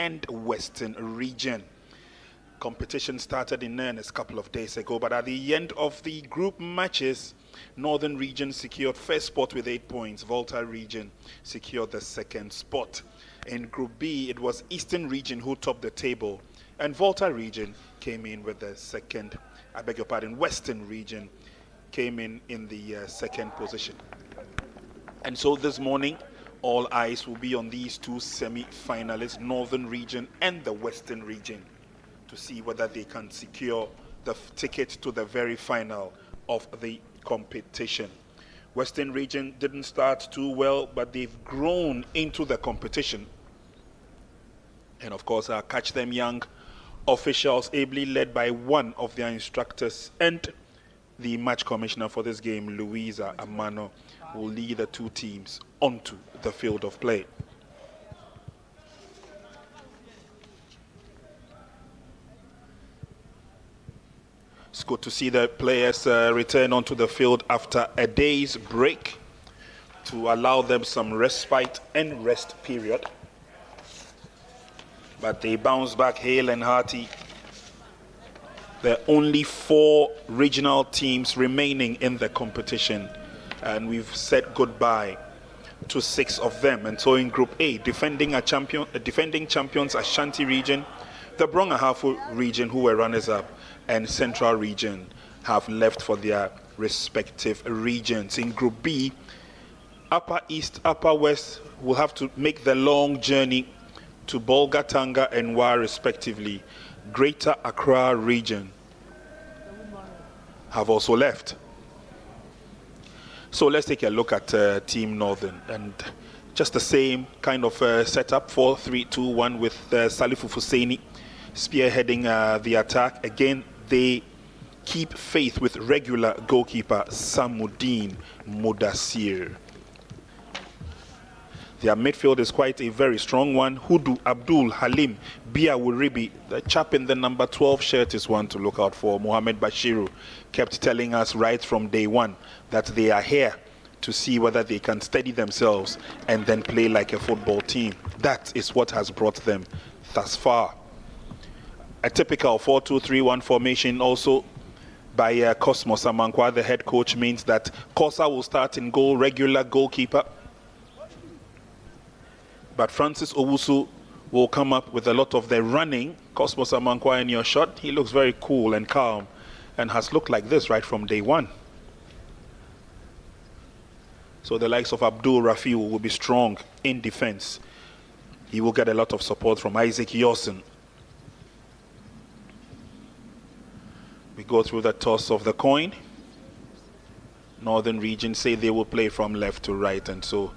and Western Region. Competition started in earnest a couple of days ago, but at the end of the group matches, Northern Region secured first spot with 8 points. Volta Region secured the second spot. In Group B, it was Eastern Region who topped the table, and Volta Region came in with the second, Western Region came in the second position. And so this morning, all eyes will be on these two semi-finalists, Northern Region and the Western Region, to see whether they can secure the ticket to the very final of the competition. Western Region didn't start too well, but they've grown into the competition. And of course, our Catch Them Young officials, ably led by one of their instructors and the match commissioner for this game, Louisa Amano, will lead the two teams onto the field of play. It's good to see the players return onto the field after a day's break to allow them some respite and rest period. But they bounce back hale and hearty. There are only 4 regional teams remaining in the competition, and we've said goodbye to 6 of them. And so in Group A, defending champions Ashanti Region, the Brong-Ahafo Region, who were runners-up, and Central Region have left for their respective regions. In Group B, Upper East, Upper West will have to make the long journey to Bolgatanga and Wa respectively. Greater Accra Region have also left. So let's take a look at Team Northern, and just the same kind of setup, 4-3-2-1 with Salifu Fuseni spearheading the attack. Again, they keep faith with regular goalkeeper Samuddin Mudassir. Their midfield is quite a very strong one. Hudu Abdul Halim Bia Wuribi, the chap in the number 12 shirt, is one to look out for. Mohamed Bashiru kept telling us right from day one that they are here to see whether they can steady themselves and then play like a football team. That is what has brought them thus far. A typical 4-2-3-1 formation also by Cosmos Amankwa, the head coach, means that Kosa will start in goal, regular goalkeeper. But Francis Owusu will come up with a lot of the running. Cosmos Amankwa in your shot, he looks very cool and calm and has looked like this right from day one. So the likes of Abdul Rafiu will be strong in defense. He will get a lot of support from Isaac Yosin. We go through the toss of the coin. Northern Region say they will play from left to right, and so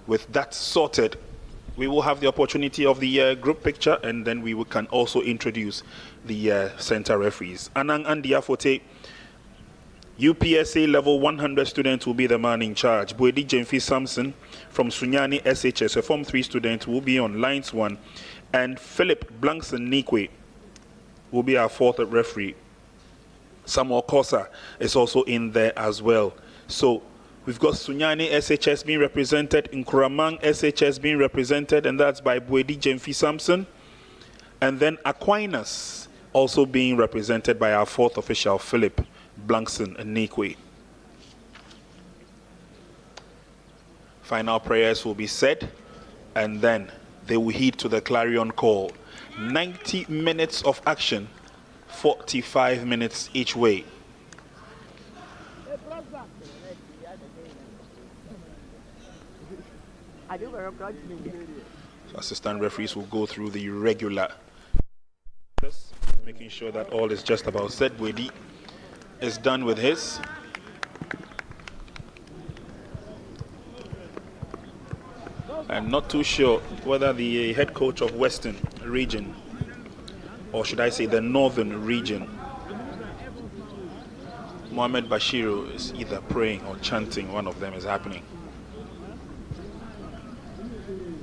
with that sorted, we will have the opportunity of the group picture, and then we can also introduce the center referees. Anang Andiafote, UPSA level 100 student, will be the man in charge. Boedi Jemfi Samson from Sunyani SHS, a Form 3 student, will be on lines 1. And Philip Blankson Nikwe will be our 4th referee. Samuel Kosa is also in there as well. So we've got Sunyani SHS being represented, Nkuramang SHS being represented, and that's by Boedi Jemfi Samson. And then Aquinas also being represented by our 4th official, Philip Blankson Nikwe. Final prayers will be said, and then they will heed to the clarion call. 90 minutes of action, 45 minutes each way. So assistant referees will go through the regular, making sure that all is just about set. Boedi is done with his. I'm not too sure whether the head coach of Western Region, or should I say the Northern Region, Mohamed Bashiru, is either praying or chanting. One of them is happening.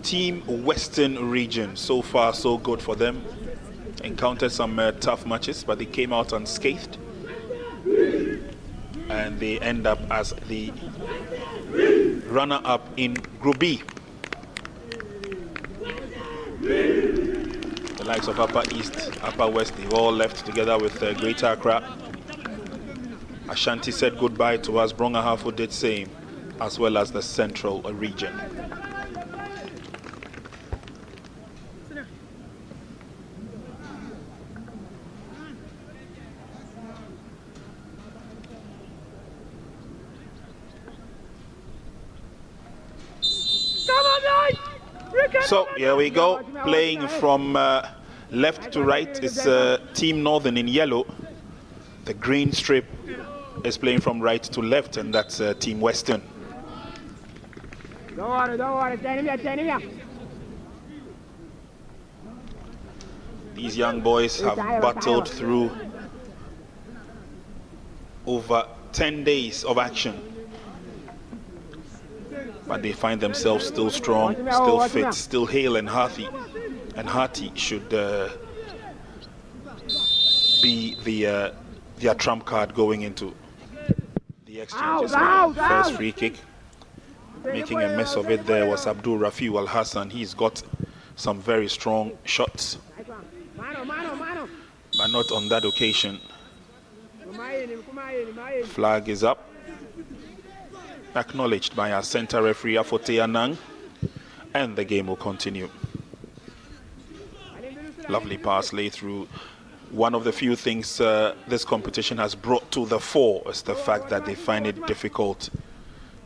Team Western Region, so far so good for them. Encountered some tough matches, but they came out unscathed. And they end up as the runner-up in Group B. The likes of Upper East, Upper West, they've all left together with Greater Accra. Ashanti said goodbye to us. Bronga Hafu did same, as well as the Central region. So here we go, playing from left to right is Team Northern in yellow. The green strip is playing from right to left, and that's Team Western. Don't worry, These young boys have battled through over 10 days of action, but they find themselves still strong, still fit, still hale and hearty. And hearty should be their trump card going into the exchanges. First free kick, making a mess of it there, was Abdul Rafiu Al Hassan. He's got some very strong shots, but not on that occasion. Flag is up, acknowledged by our center referee Afote Anang, and the game will continue. Lovely pass lay through. One of the few things this competition has brought to the fore is the fact that they find it difficult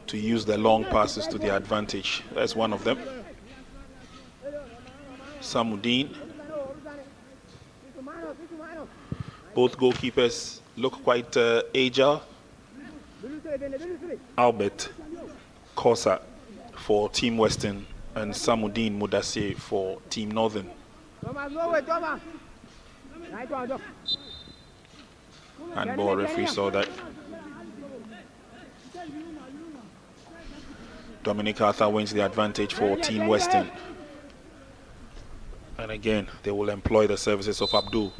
to use the long passes to their advantage. That's one of them. Samudin. Both goalkeepers look quite agile. Albert Kosa for Team Western and Samudin Mudasir for Team Northern. Handball referee saw that. Dominic Arthur wins the advantage for Team Western. And again, they will employ the services of Abdul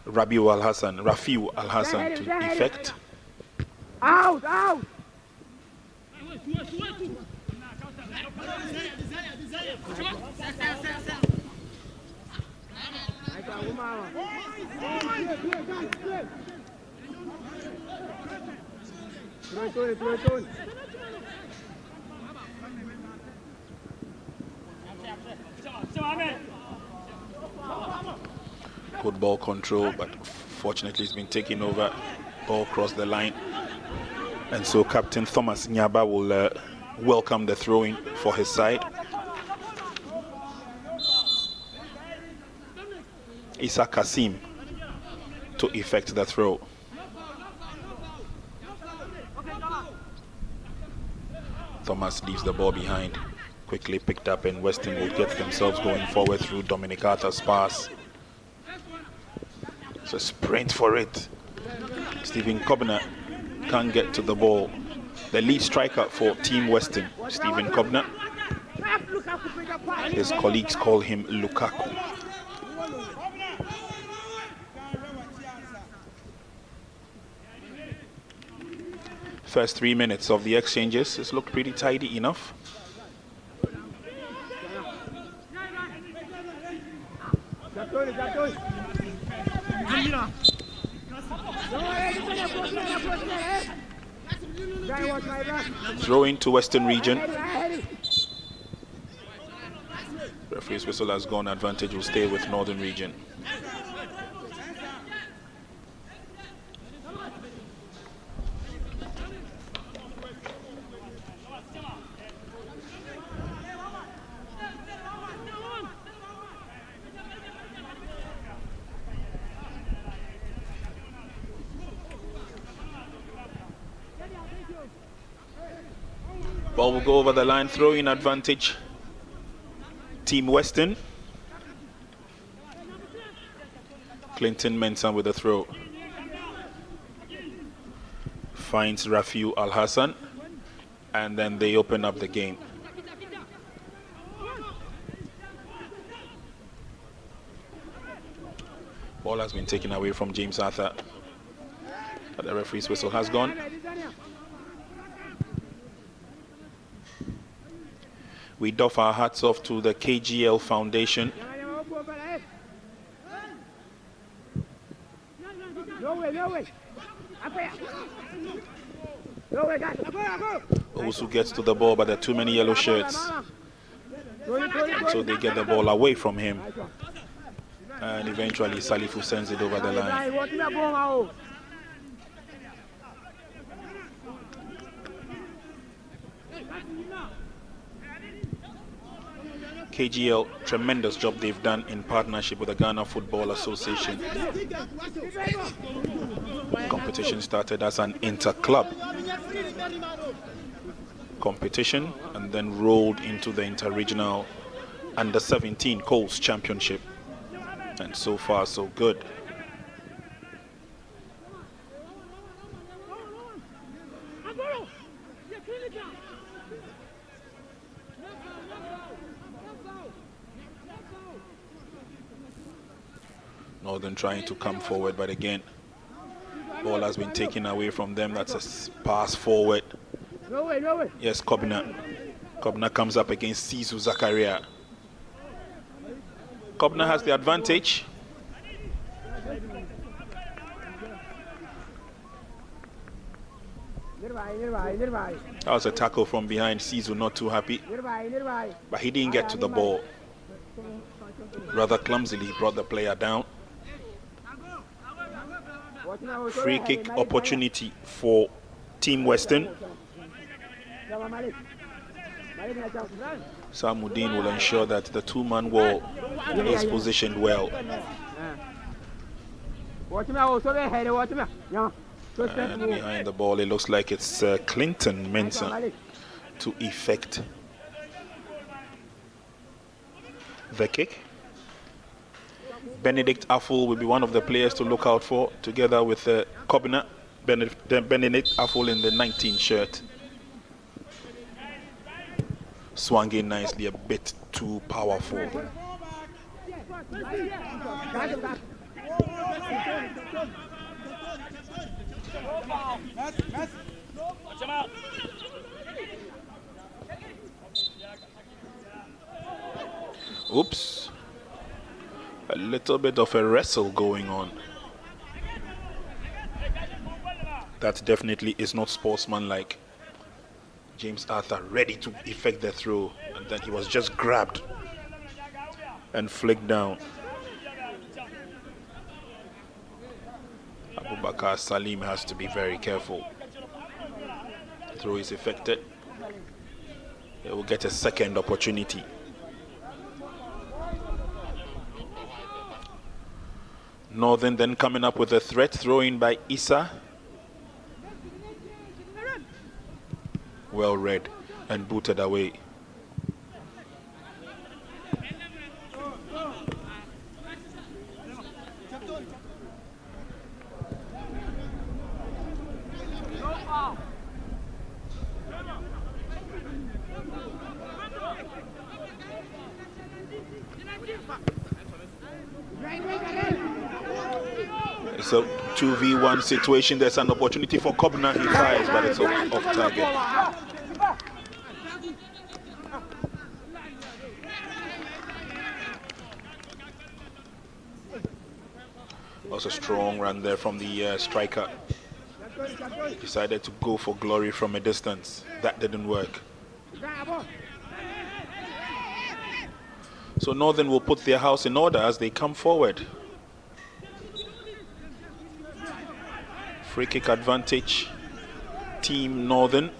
Rafiu Al Hassan to effect. Out! Good ball control, but fortunately it's been taken over. Ball crossed the line, and so Captain Thomas Nyaba will welcome the throw-in for his side. Issa Kasim to effect the throw. Thomas leaves the ball behind, quickly picked up, and Western will get themselves going forward through Dominic Arthur's pass. It's a sprint for it. Stephen Kobner can't get to the ball. The lead striker for Team Western, Stephen Kobner. His colleagues call him Lukaku. First 3 minutes of the exchanges, it's looked pretty tidy enough. Throw into Western region. Referee's whistle has gone. Advantage will stay with Northern region. Ball will go over the line, throw-in advantage. Team Western. Clinton Mensah with the throw. Finds Rafiu Al Hassan, and then they open up the game. Ball has been taken away from James Arthur, but the referee's whistle has gone. We doff our hats off to the KGL Foundation No way, no way. No way, guys. Owusu gets to the ball, but there are too many yellow shirts. So they get the ball away from him. And eventually Salifu sends it over the line. KGL, tremendous job they've done in partnership with the Ghana Football Association. Competition started as an inter-club competition and then rolled into the inter-regional under-17 Colts championship. And so far, so good. Northern trying to come forward, but again, ball has been taken away from them. That's a pass forward. No way, no way. Yes, Kobna. Kobna comes up against Sisu Zakaria. Kobna has the advantage. That was a tackle from behind. Sisu not too happy, but he didn't get to the ball. Rather clumsily, he brought the player down. Free kick opportunity for Team Western. Samudin will ensure that the two-man wall is positioned well. And behind the ball, it looks like it's Clinton Mensah to effect the kick. Benedict Affle will be one of the players to look out for, together with Kobna. Benedict Affle in the 19 shirt. Swung in nicely, a bit too powerful. Oops. A little bit of a wrestle going on. That definitely is not sportsmanlike. James Arthur ready to effect the throw, and then he was just grabbed and flicked down. Abubakar Salim has to be very careful. Throw is effected. They will get a second opportunity. Northern then coming up with a threat, throw in by Issa. Well read and booted away. It's a 2v1 situation. There's an opportunity for Kobna. He fires, but it's off target. Was a strong run there from the striker. Decided to go for glory from a distance. That didn't work. So Northern will put their house in order as they come forward. Free kick advantage, Team Northern.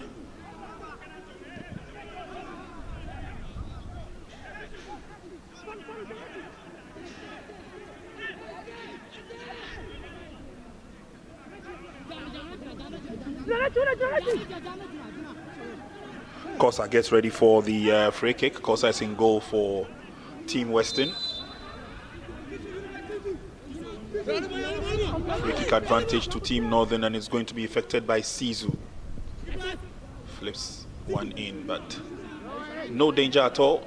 Kosa gets ready for the free kick. Kosa is in goal for Team Western. Free kick advantage to Team Northern, and it's going to be effected by Sisu. Flips one in, but no danger at all.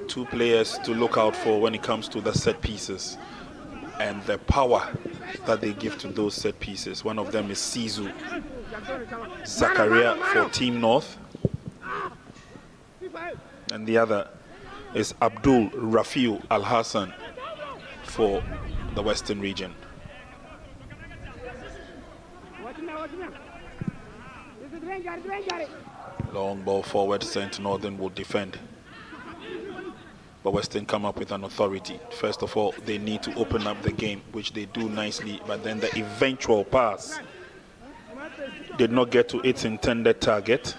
Two players to look out for when it comes to the set pieces and the power that they give to those set pieces. One of them is Sisu Zakaria for Team North, and the other is Abdul Rafiu Al Hassan for the Western region. Long ball forward, St. Northern will defend. But Western come up with an authority. First of all, they need to open up the game, which they do nicely, but then the eventual pass did not get to its intended target.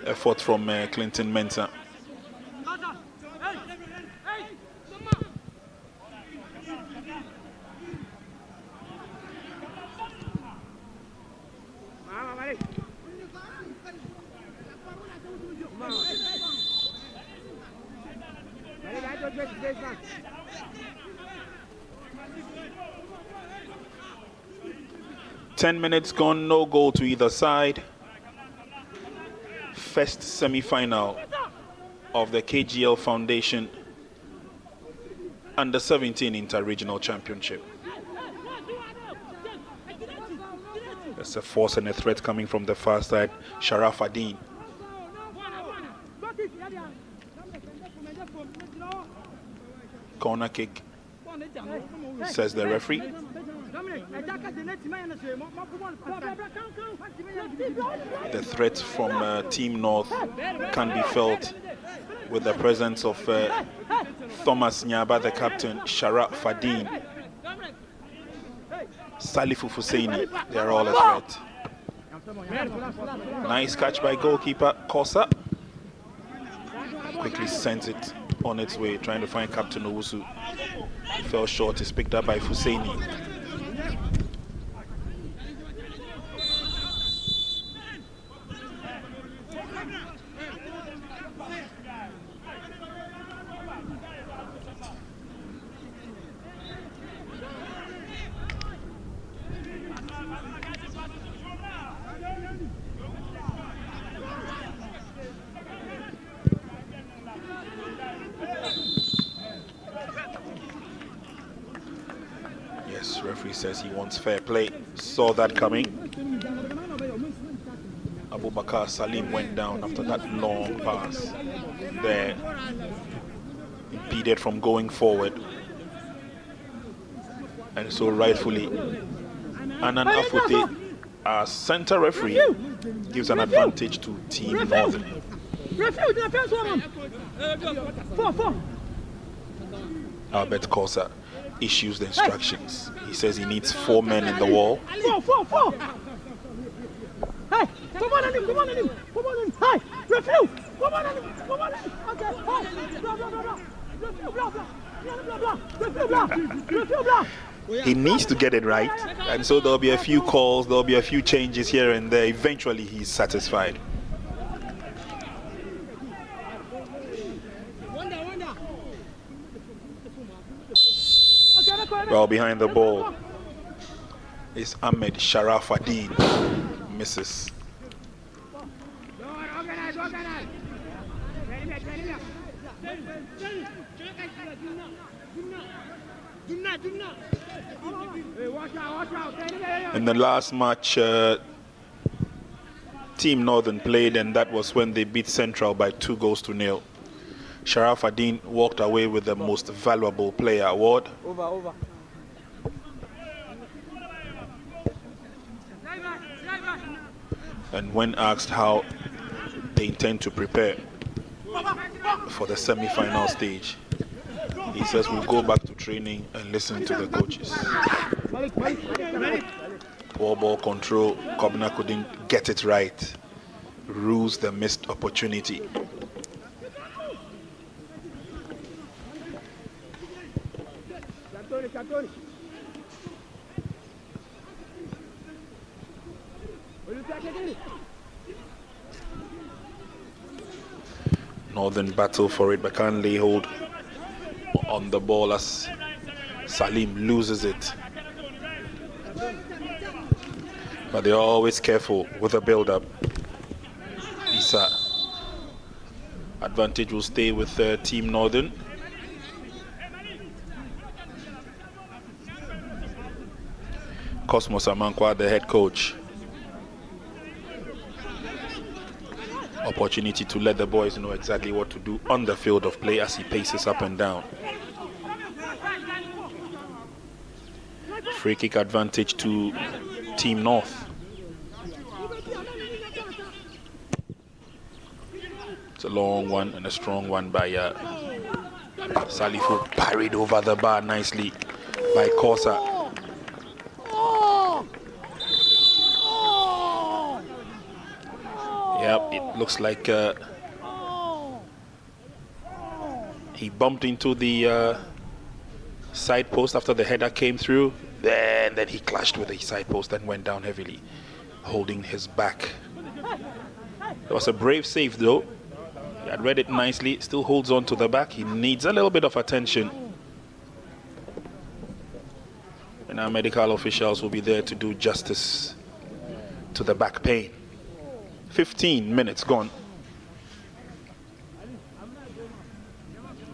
Effort from Clinton Mensah. Ten minutes gone, no goal to either side. First semi-final of the KGL Foundation Under-17 Inter-Regional Championship. There's a force and a threat coming from the far side. Sharaf Adin. Corner kick, says the referee. The threat from Team North can be felt with the presence of Thomas Nyaba, the captain, Sharaf Adin, Salifu Husseini. They are all a threat. Nice catch by goalkeeper Kosa. Quickly sends it on its way, trying to find Captain Owusu. Fell short, is picked up by Husseini. Referee says he wants fair play. Saw that coming. Abubakar Salim went down after that long pass there, impeded from going forward, and so rightfully Anan Afote, our center referee, gives an advantage to Team Northern. Albert Kosa issues the instructions. He says he needs 4 men in the wall. Four. Hey, come on in. Hey, refuse. Come on in. Okay. Hey. He needs to get it right, and so there'll be a few calls, there'll be a few changes here and there. Eventually, he's satisfied. Well, behind the ball is Ahmed Sharaf Adin. Misses. In the last match, Team Northern played, and that was when they beat Central by 2-0. Sharaf Adin walked away with the Most Valuable Player award. Over. And when asked how they intend to prepare for the semi-final stage, he says we'll go back to training and listen to the coaches. Poor ball control. Kobna couldn't get it right. Rules the missed opportunity. Northern battle for it, but can't lay hold on the ball as Salim loses it. But they're always careful with the build-up. Isa. Advantage will stay with Team Northern. Cosmos Amankwa, the head coach. Opportunity to let the boys know exactly what to do on the field of play as he paces up and down. Free kick advantage to Team North. It's a long one and a strong one by Salifu. Parried over the bar nicely by Kosa. Yep, it looks like he bumped into the side post after the header came through. Then he clashed with the side post and went down heavily, holding his back. It was a brave save though. He had read it nicely, still holds on to the back. He needs a little bit of attention. And our medical officials will be there to do justice to the back pain. 15 minutes gone.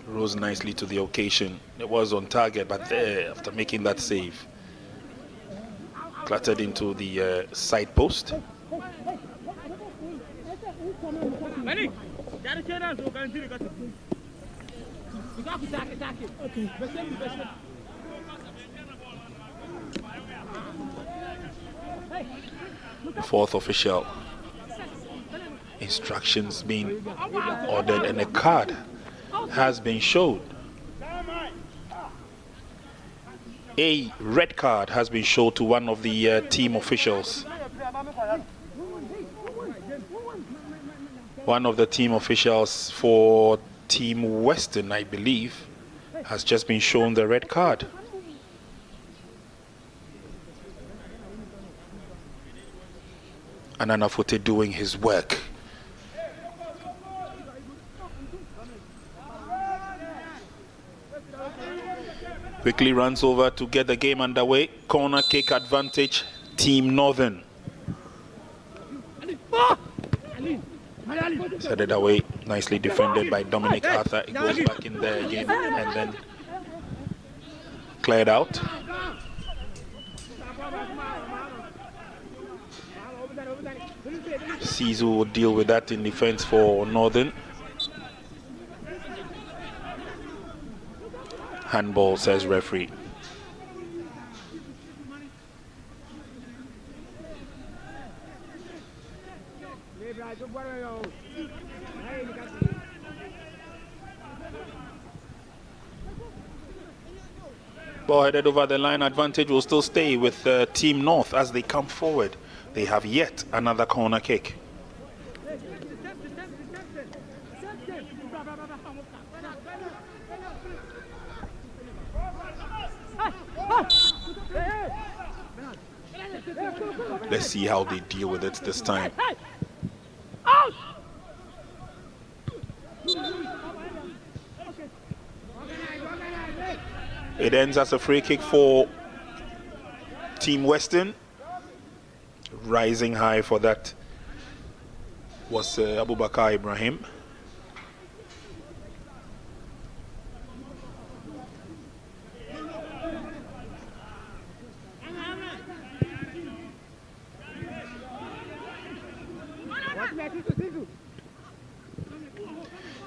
Rose nicely to the occasion. It was on target, but there, after making that save, clattered into the side post. The fourth official. Instructions being ordered and a card has been showed. A red card has been shown to one of the team officials. One of the team officials for Team Western, I believe, has just been shown the red card. Ananafote doing his work. Quickly runs over to get the game underway. Corner kick advantage, Team Northern. Set it away, nicely defended by Dominic Arthur. It goes back in there again and then cleared out. Sisu will deal with that in defense for Northern. Handball, says referee. Ball headed over the line. Advantage will still stay with Team North as they come forward. They have yet another corner kick. Let's see how they deal with it this time. It ends as a free kick for Team Western. Rising high for that was Abubakar Ibrahim.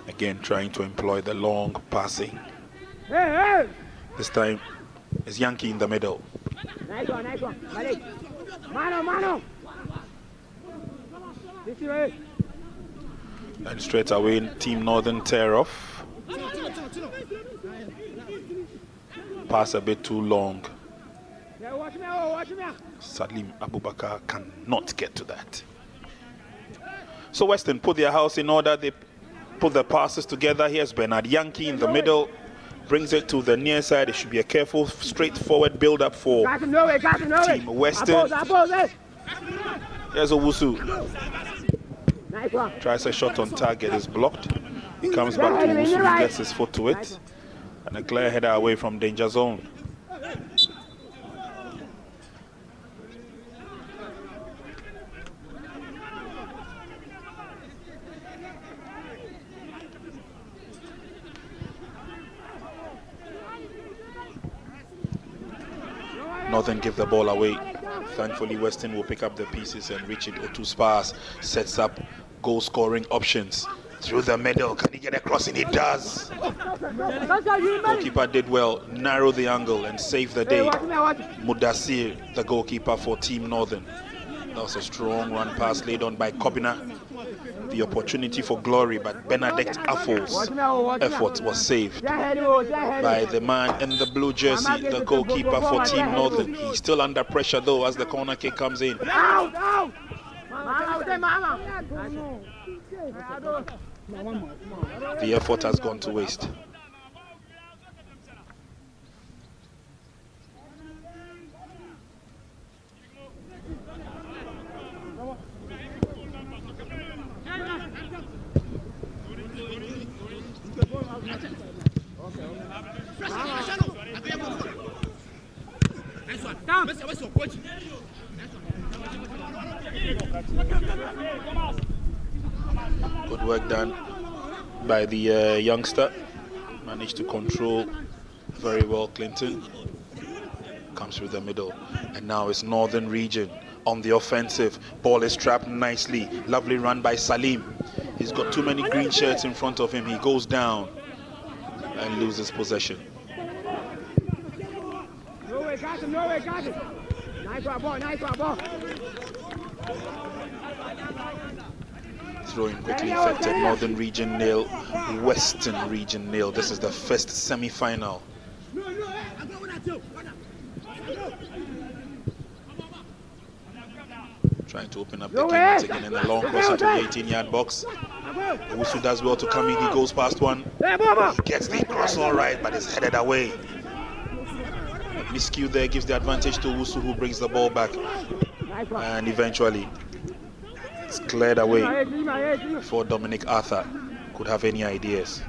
Again, trying to employ the long passing. This time, it's Yankee in the middle. Nice one, nice one. Mano, mano. And straight away, Team Northern tear off. Pass a bit too long. Salim Abubakar cannot get to that. So Western put their house in order. They put the passes together. Here's Bernard Yankee in the middle. Brings it to the near side. It should be a careful, straightforward build-up for Team Western. Here's Owusu. Tries a shot on target, is blocked. He comes back to Owusu, he gets his foot to it. And a clear header away from danger zone. Northern give the ball away. Thankfully, Western will pick up the pieces and reach it. Otu's pass sets up goal scoring options. Through the middle, can he get across? And he does. Goalkeeper did well, narrow the angle and save the day. Mudassir, the goalkeeper for Team Northern. That was a strong run pass laid on by Kobina. The opportunity for glory, but Benedict Affol's effort was saved by the man in the blue jersey, the goalkeeper for Team Northern. He's still under pressure though as the corner kick comes in. The effort has gone to waste. Good work done by the youngster. Managed to control very well Clinton. Comes through the middle. And now it's Northern Region on the offensive. Ball is trapped nicely. Lovely run by Salim. He's got too many green shirts in front of him. He goes down and loses possession. Got him. Nice ball. Throw in quickly affected. Northern Region nil, Western Region nil. This is the first semi-final. Trying to open up the game once again in a long cross into the 18-yard box. Owusu does well to come in. He goes past one. He gets the cross all right, but it's headed away. Miscue there gives the advantage to Owusu, who brings the ball back. And eventually, it's cleared away before Dominic Arthur could have any ideas.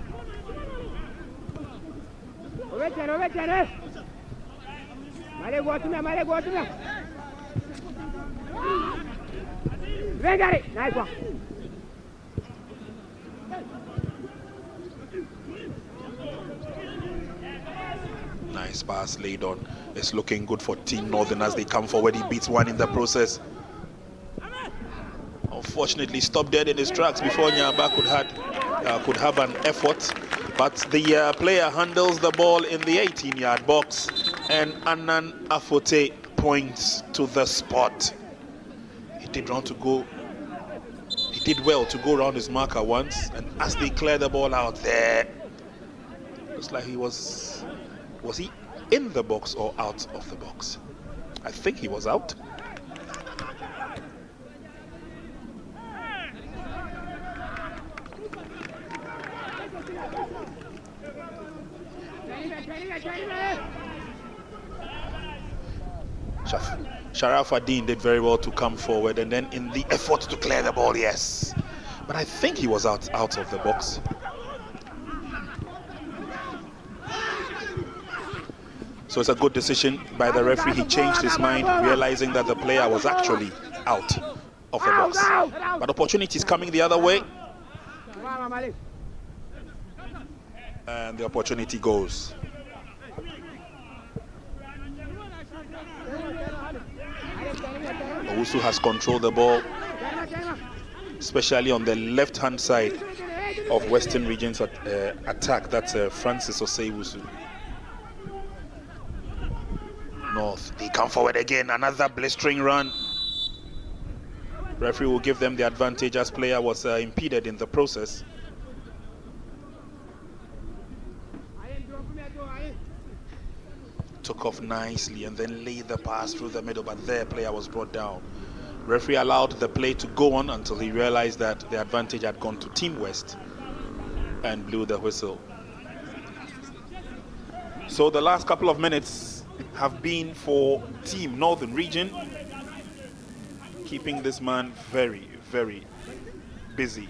Nice one. Nice pass laid on. It's looking good for Team Northern as they come forward. He beats one in the process. Unfortunately, stopped dead in his tracks before Nyaba could have an effort. But the player handles the ball in the 18-yard box, and Anan Afote points to the spot. He did well to go around his marker once, and as they clear the ball out there, looks like he was he in the box or out of the box? I think he was out. Sharaf Adin did very well to come forward, and then in the effort to clear the ball, yes. But I think he was out of the box. So it's a good decision by the referee. He changed his mind, realizing that the player was actually out of the box. But opportunity is coming the other way. And the opportunity goes. Owusu has controlled the ball, especially on the left-hand side of Western Region's attack. That's Francis Osei-Owusu. North, they come forward again. Another blistering run. Referee will give them the advantage as player was impeded in the process. Took off nicely and then laid the pass through the middle, but their player was brought down. Referee allowed the play to go on until he realized that the advantage had gone to Team West and blew the whistle. So the last couple of minutes have been for Team Northern Region, keeping this man very, very busy.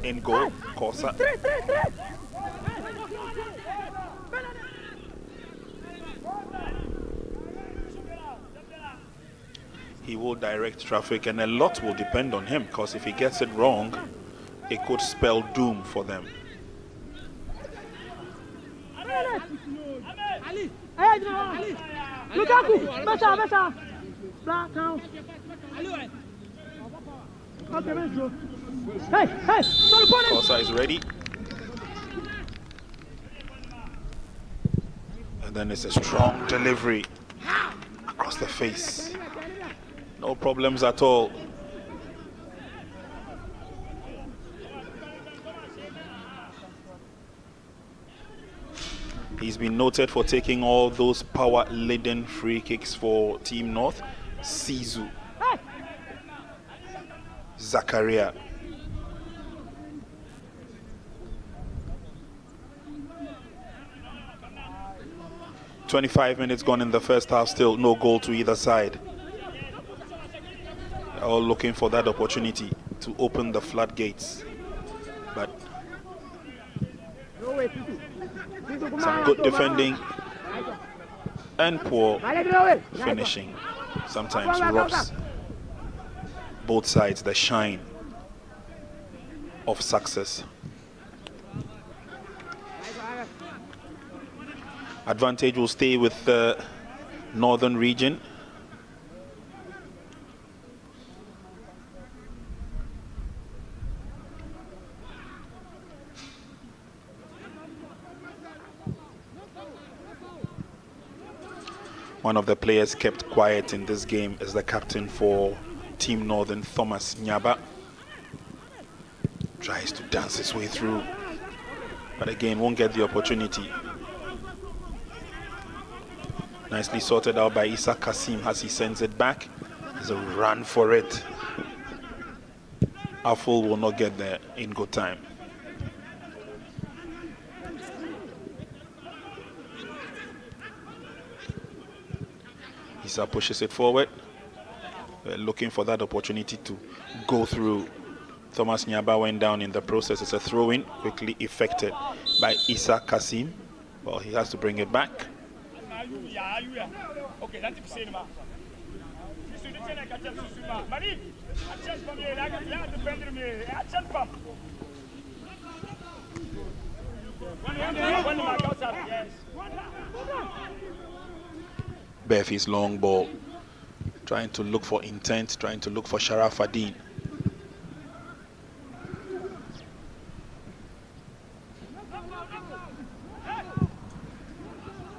In goal, Kosa. He will direct traffic, and a lot will depend on him, because if he gets it wrong, it could spell doom for them. Kosa is ready. And then it's a strong delivery across the face. No problems at all. He's been noted for taking all those power-laden free kicks for Team North. Sizu. Zakaria. "25 minutes gone in the first half, still no goal to either side. They're all looking for that opportunity to open the floodgates. But some good defending and poor finishing sometimes robs both sides the shine of success. Advantage will stay with the northern region. One of the players kept quiet in this game is the captain for Team Northern, Thomas Nyaba. Tries to dance his way through, but again won't get the opportunity. Nicely sorted out by Issa Kasim as he sends it back. There's a run for it. Aful will not get there in good time. Issa pushes it forward. We're looking for that opportunity to go through. Thomas Nyaba went down in the process. It's a throw-in, quickly effected by Issa Kasim. Well, he has to bring it back. Befi's long ball, trying to look for intent, trying to look for Sharaf Adin.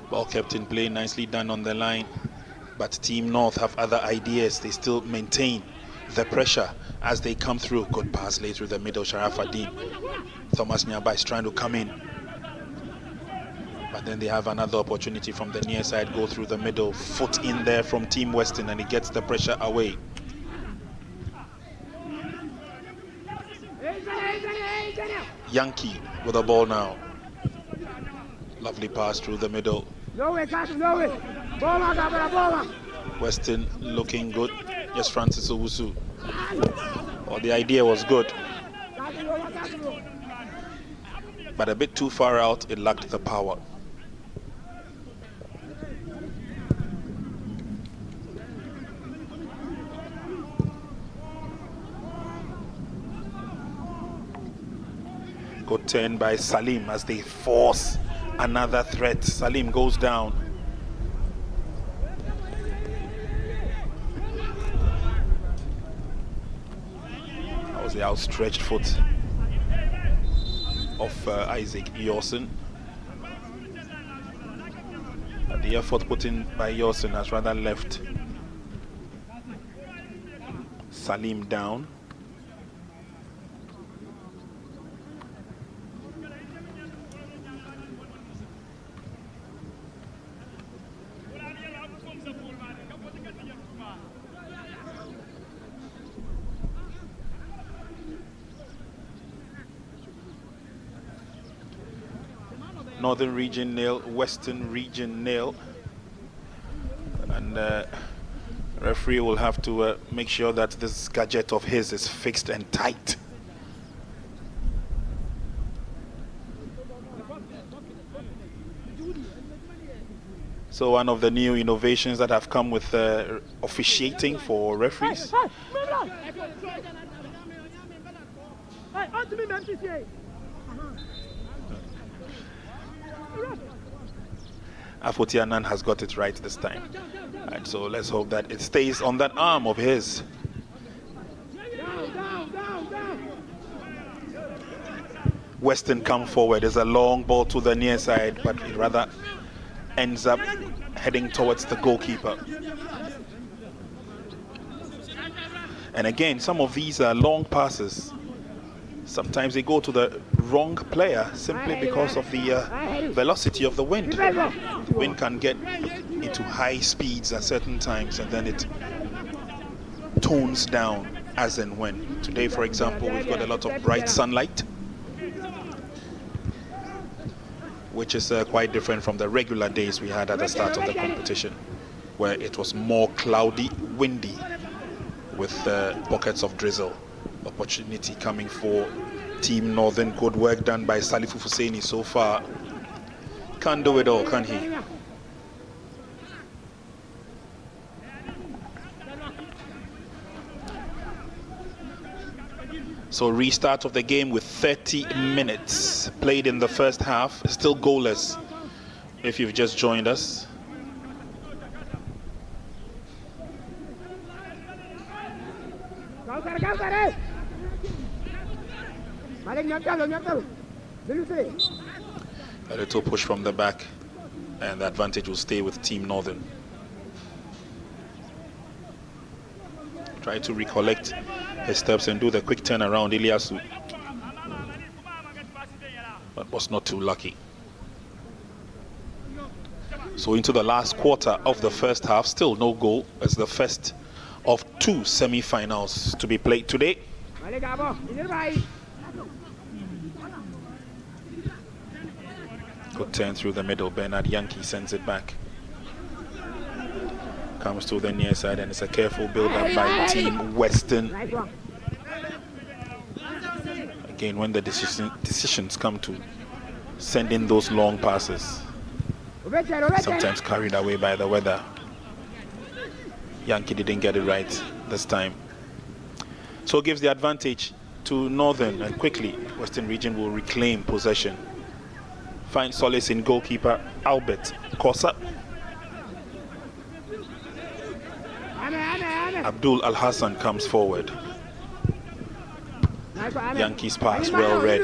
Ball kept in play, nicely done on the line. But Team North have other ideas. They still maintain the pressure as they come through. Good pass late through the middle, Sharaf Adin. Thomas Nyaba is trying to come in. But then they have another opportunity from the near side, go through the middle, foot in there from Team Western, and he gets the pressure away. Yankee with the ball now. Lovely pass through the middle. Western looking good. Yes, Francis Owusu. Well, the idea was good, but a bit too far out, it lacked the power. Good turn by Salim as they force another threat. Salim goes down. That was the outstretched foot of Isaac Yorson. But the effort put in by Yorson has rather left Salim down. Northern region nil, Western region nil, and referee will have to make sure that this gadget of his is fixed and tight. So one of the new innovations that have come with officiating for referees. Afotianan has got it right this time. And so let's hope that it stays on that arm of his. Western come forward. There's a long ball to the near side, but it rather ends up heading towards the goalkeeper. And again, some of these are long passes. Sometimes they go to the wrong player simply because of the velocity of the wind. The wind can get into high speeds at certain times, and then it tones down as and when. Today, for example, we've got a lot of bright sunlight, which is quite different from the regular days we had at the start of the competition, where it was more cloudy, windy, with pockets of drizzle. Opportunity coming for Team Northern. Good work done by Salifu Fuseni so far. Can't do it all, can he? So restart of the game with 30 minutes played in the first half. Still goalless if you've just joined us. A little push from the back, and the advantage will stay with Team Northern. Try to recollect his steps and do the quick turn around Iliasu, but was not too lucky. So into the last quarter of the first half, still no goal. As the first of two semi-finals to be played today. Good turn through the middle. Bernard Yankee sends it back. Comes to the near side, and it's a careful build-up by Team Western. Again, when the decisions come to send in those long passes, sometimes carried away by the weather. Yankee didn't get it right this time. So it gives the advantage to Northern, and quickly Western Region will reclaim possession. Find solace in goalkeeper Albert Kosa. Abdul Al-Hassan comes forward. Yankees pass well read.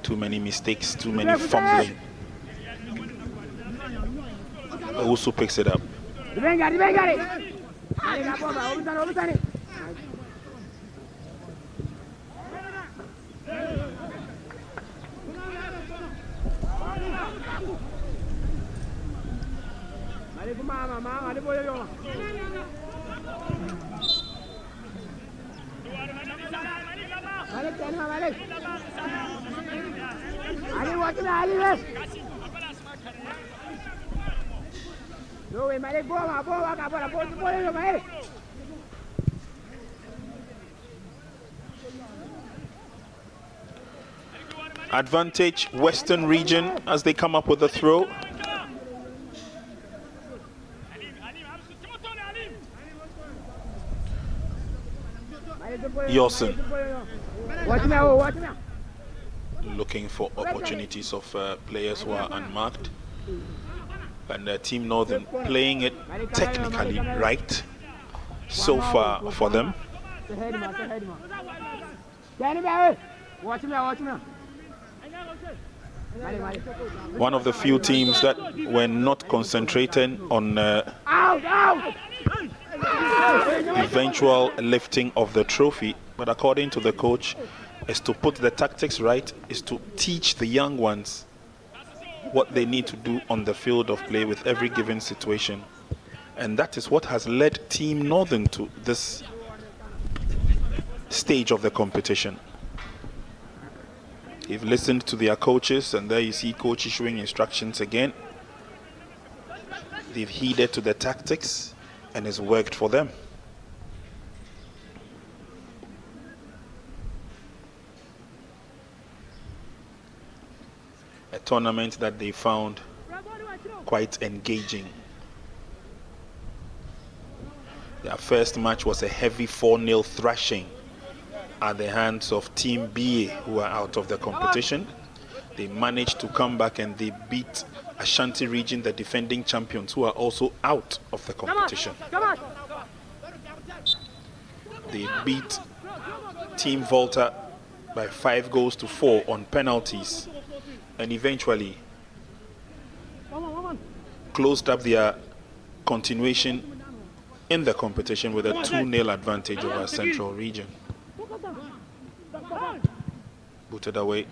Too many mistakes, too many fumbling. Owusu picks it up. Advantage Western Region as they come up with a throw. Yosin looking for opportunities of players who are unmarked, and Team Northern playing it technically right so far for them. One of the few teams that were not concentrating on eventual lifting of the trophy, but according to the coach, is to put the tactics right, is to teach the young ones what they need to do on the field of play with every given situation. And that is what has led Team Northern to this stage of the competition. They've listened to their coaches, and there you see coach issuing instructions again. They've heeded to the tactics, and it's worked for them. A tournament that they found quite engaging. Their first match was a heavy 4-0 thrashing at the hands of Team BA, who are out of the competition. They managed to come back and they beat Ashanti Region, the defending champions, who are also out of the competition. They beat Team Volta by 5-4 on penalties and eventually closed up their continuation in the competition with a 2-0 advantage over Central Region. Booted away.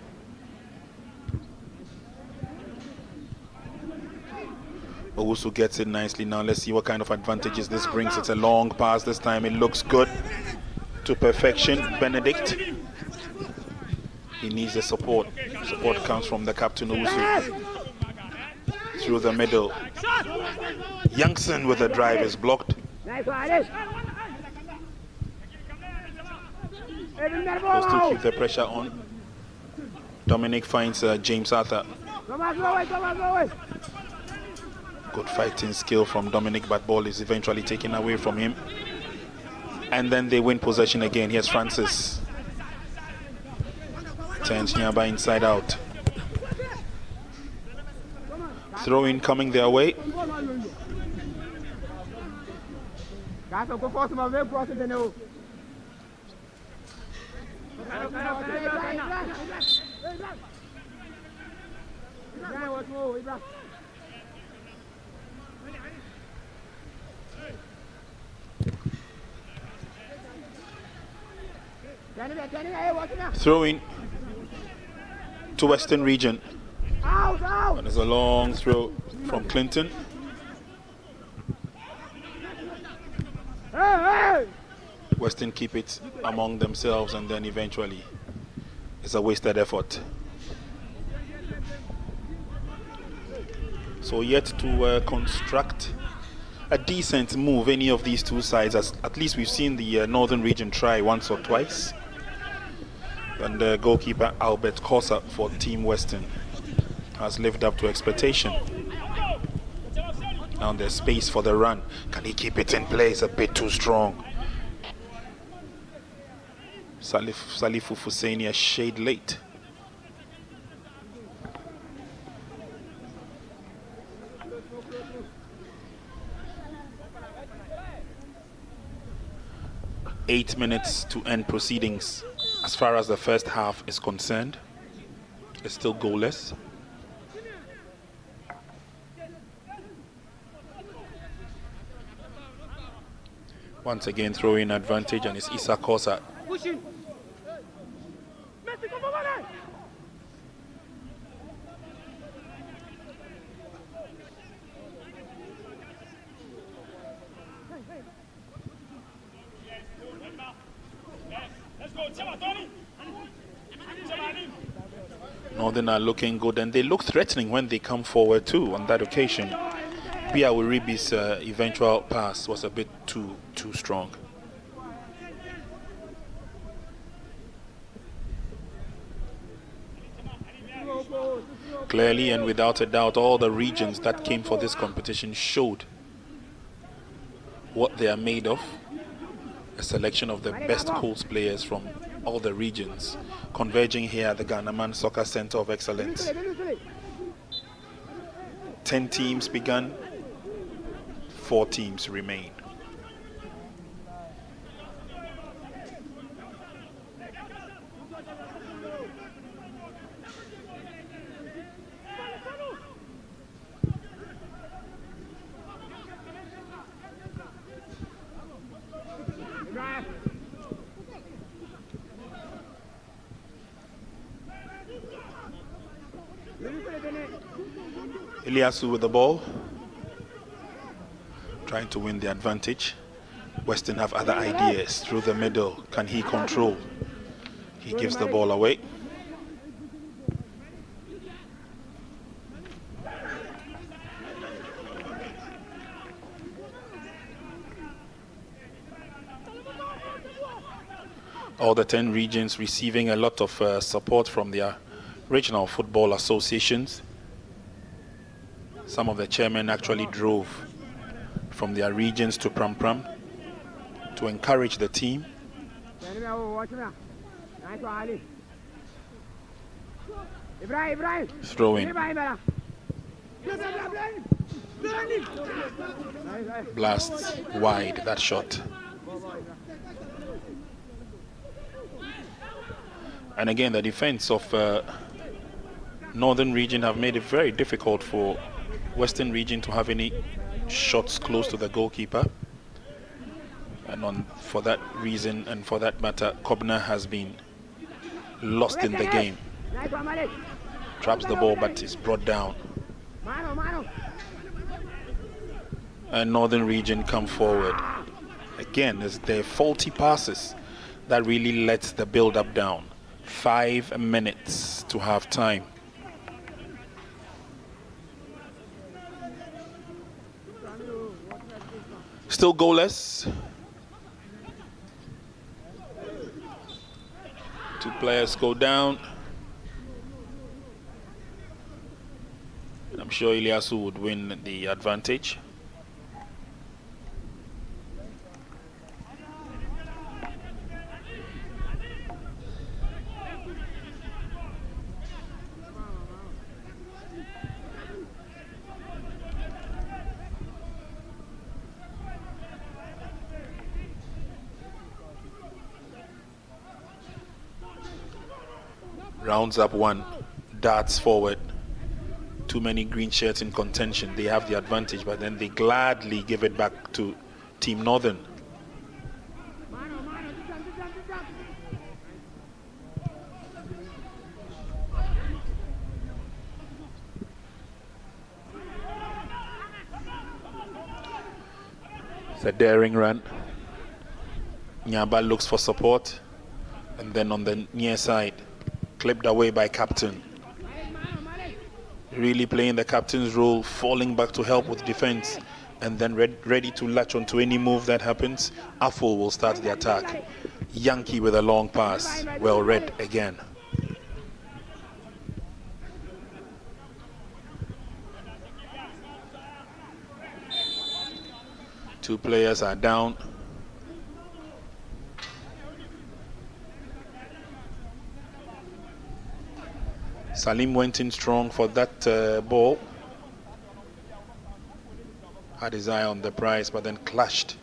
Owusu gets it nicely. Now let's see what kind of advantages this brings. It's a long pass this time. It looks good to perfection. Benedict. He needs the support. Support comes from the captain Owusu. Through the middle. Youngson with the drive is blocked. Those two keep the pressure on. Dominic finds James Arthur. Good fighting skill from Dominic, but ball is eventually taken away from him. And then they win possession again. Here's Francis. Turns Nyaba inside out. Throw in coming their way. Throw in to Western Region. And there's a long throw from Clinton. Western keep it among themselves, and then eventually it's a wasted effort. So yet to construct a decent move, any of these two sides. As at least we've seen the Northern Region try once or twice. And the goalkeeper Albert Kosa for Team Western has lived up to expectation. Now there's space for the run. Can he keep it in place? A bit too strong. Salifu Fuseni a shade late. Eight minutes to end proceedings. As far as the first half is concerned, it's still goalless. Once again, throwing advantage, and it's Issa Kosa. Northern are looking good, and they look threatening when they come forward too. On that occasion, Bia Wiribi's eventual pass was a bit too strong. Clearly and without a doubt, all the regions that came for this competition showed what they are made of. A selection of the best Colts players from all the regions converging here at the Ghanaman Soccer Center of Excellence. 10 teams began, 4 teams remain. Iliasu with the ball, trying to win the advantage. Western have other ideas through the middle. Can he control? He gives the ball away. All the 10 regions receiving a lot of support from their regional football associations. Some of the chairmen actually drove from their regions to Pram Pram to encourage the team. Throw in. Blasts wide, that shot. And again, the defense of Northern Region have made it very difficult for Western Region to have any shots close to the goalkeeper. And for that reason, and for that matter, Kobna has been lost in the game. Traps the ball, but is brought down. And Northern Region come forward. Again, it's their faulty passes that really lets the build-up down. 5 minutes to half time. Still goalless. 2 players go down. I'm sure Ilyasu would win the advantage. Rounds up 1, darts forward. Too many green shirts in contention. They have the advantage, but then they gladly give it back to Team Northern. It's a daring run. Nyaba looks for support, and then on the near side, clipped away by captain. Really playing the captain's role, falling back to help with defense, and then ready to latch onto any move that happens. Afol will start the attack. Yankee with a long pass, well read again. Two players are down. Salim went in strong for that ball. Had his eye on the prize, but then clashed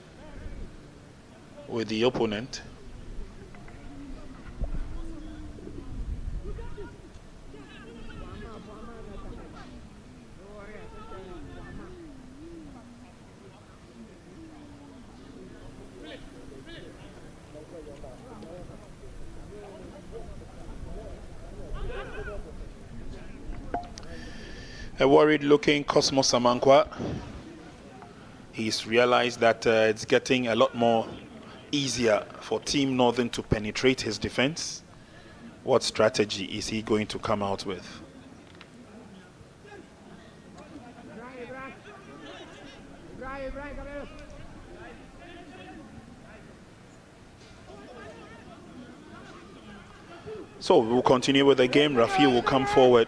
with the opponent. A worried-looking Cosmos Samankwa. He's realized that it's getting a lot more easier for Team Northern to penetrate his defense. What strategy is he going to come out with? So we'll continue with the game. Rafi will come forward.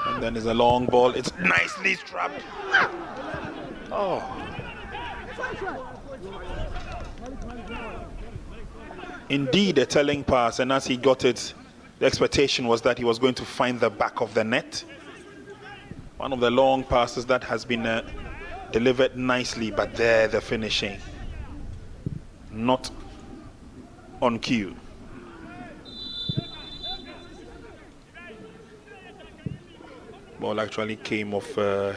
And then there's a long ball. It's nicely strapped. Oh. Indeed, a telling pass. And as he got it, the expectation was that he was going to find the back of the net. One of the long passes that has been delivered nicely, but there the finishing. Not on cue. Ball actually came off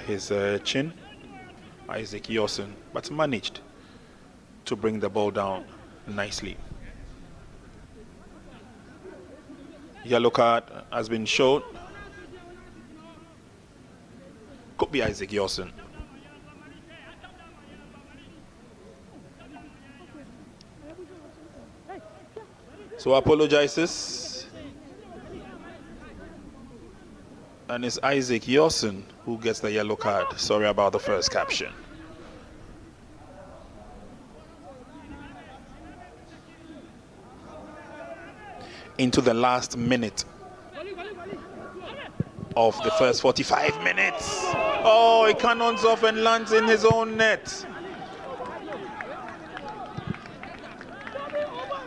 his chin, Isaac Yosen, but managed to bring the ball down nicely. Yellow card has been shown. Could be Isaac Yosen. So apologizes. And it's Isaac Yosen who gets the yellow card. Sorry about the first caption. Into the last minute of the first 45 minutes. Oh, he cannons off and lands in his own net.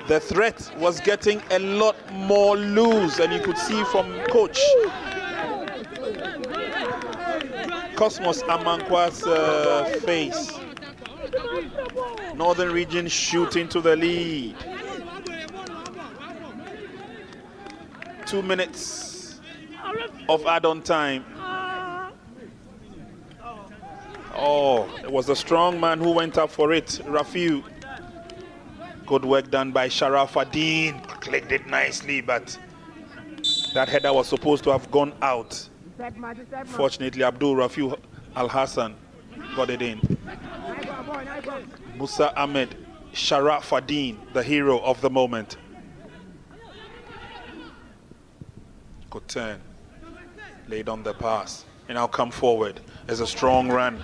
The threat was getting a lot more loose, and you could see from coach Cosmos Amankwa's face. Northern Region shooting to the lead. 2 minutes of add-on time. Oh, it was the strong man who went up for it, Rafiu. Good work done by Sharafaddin. Clicked it nicely, but that header was supposed to have gone out. Fortunately, Abdul Rafiu Al Hassan got it in. Musa Ahmed, Sharafaddin, the hero of the moment. Good turn. Laid on the pass. And now come forward. There's a strong run.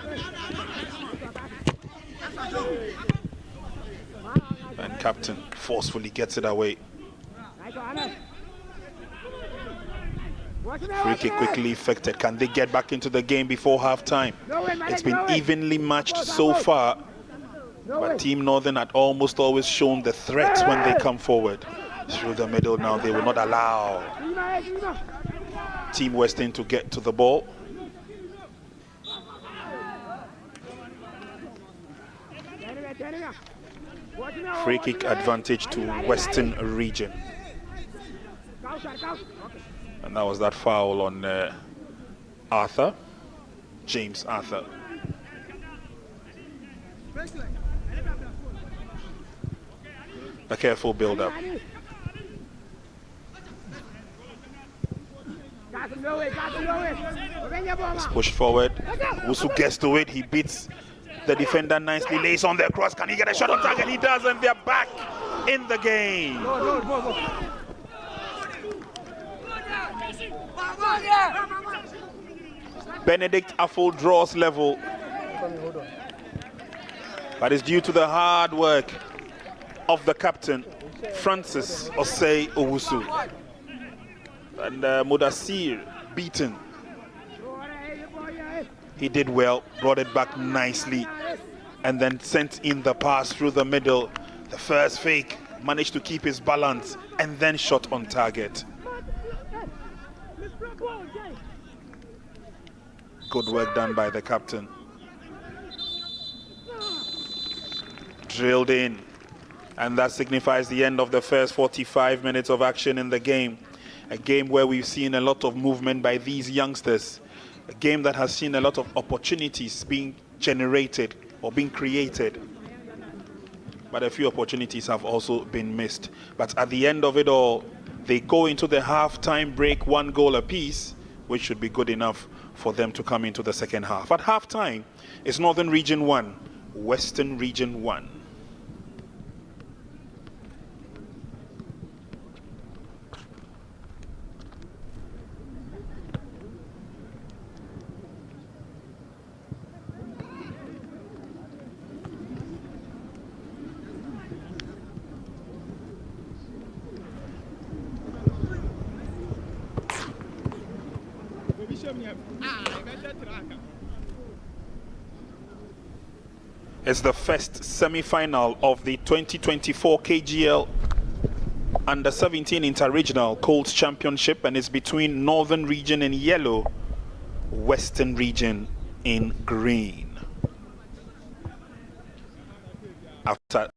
And captain forcefully gets it away. Free kick quickly effected. Can they get back into the game before halftime? It's been evenly matched so far, but Team Northern had almost always shown the threat when they come forward. Through the middle now, they will not allow Team Western to get to the ball. Free kick advantage to Western Region. And that was that foul on Arthur, James Arthur. A careful build-up. Let's push forward. Wusu gets to it. He beats the defender nicely. Lays on the cross. Can he get a shot on target? He does, and they're back in the game. Benedict Affle draws level, but it's due to the hard work of the captain, Francis Osei Owusu. And Mudassir beaten. He did well, brought it back nicely, and then sent in the pass through the middle. The first fake, managed to keep his balance, and then shot on target. Good work done by the captain. Drilled in, and that signifies the end of the first 45 minutes of action in the game. A game where we've seen a lot of movement by these youngsters. A game that has seen a lot of opportunities being generated or being created. But a few opportunities have also been missed. But at the end of it all, they go into the half-time break 1 goal apiece, which should be good enough for them to come into the second half. At half-time, it's Northern Region 1, Western Region 1. It's the first semi-final of the 2024 KGL Under-17 Inter-Regional Colts Championship, and it's between Northern Region in yellow, Western Region in green. After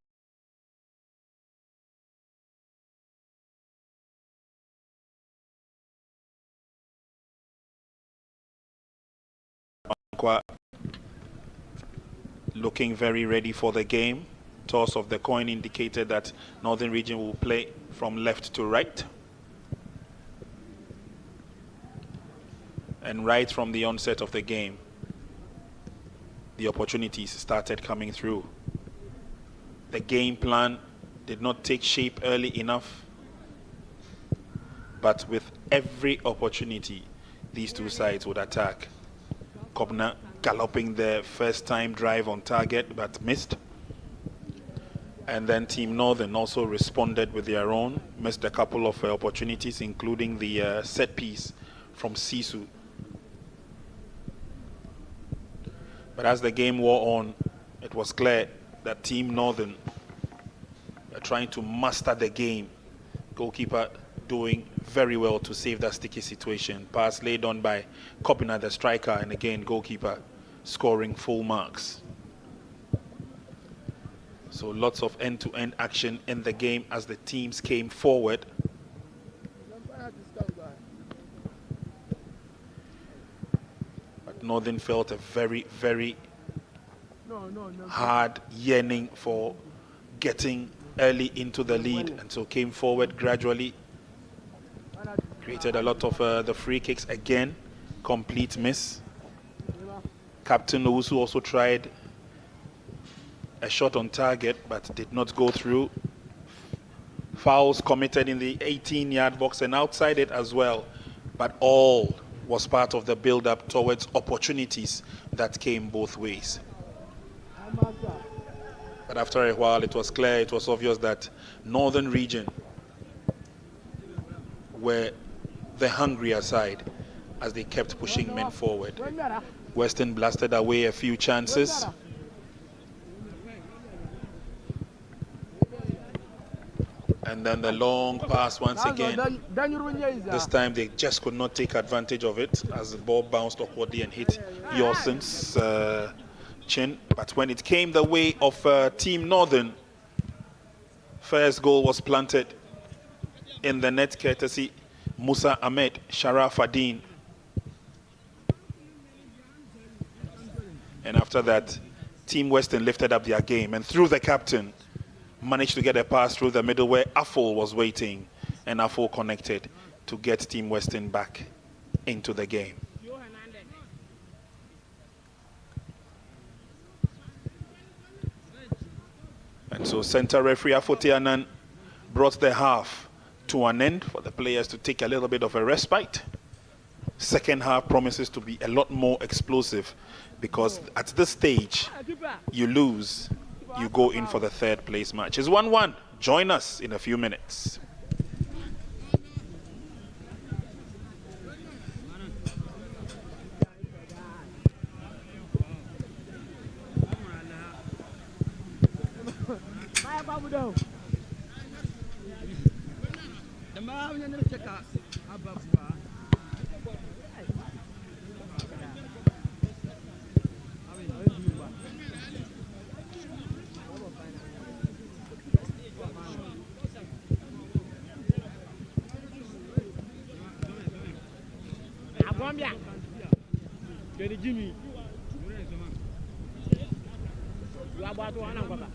looking very ready for the game. Toss of the coin indicated that Northern Region will play from left to right. And right from the onset of the game, the opportunities started coming through. The game plan did not take shape early enough, but with every opportunity, these two sides would attack. Kobna galloping their first time drive on target, but missed. And then Team Northern also responded with their own, missed a couple of opportunities, including the set piece from Sisu. But as the game wore on, it was clear that Team Northern trying to master the game. Goalkeeper doing very well to save that sticky situation. Pass laid on by Kopina, the striker, and again goalkeeper scoring full marks. So lots of end-to-end action in the game as the teams came forward. But Northern felt a very, very hard yearning for getting early into the lead, and so came forward gradually. Created a lot of the free kicks again. Complete miss. Captain Owusu also tried a shot on target but did not go through. Fouls committed in the 18-yard box and outside it as well, but all was part of the build-up towards opportunities that came both ways. But after a while it was clear, it was obvious that Northern Region were the hungrier side as they kept pushing men forward. Western blasted away a few chances. And then the long pass once again. This time they just could not take advantage of it as the ball bounced awkwardly and hit Yorson's chin. But when it came the way of Team Northern, first goal was planted in the net courtesy Musa Ahmed Sharafadin. And after that, Team Western lifted up their game and through the captain, managed to get a pass through the middle where Afol was waiting, and Afol connected to get Team Western back into the game. And so center referee Afote Anan brought the half to an end for the players to take a little bit of a respite. Second half promises to be a lot more explosive because at this stage, you lose, you go in for the third place match. It's 1-1. Join us in a few minutes. Jimmy. You are about to answer.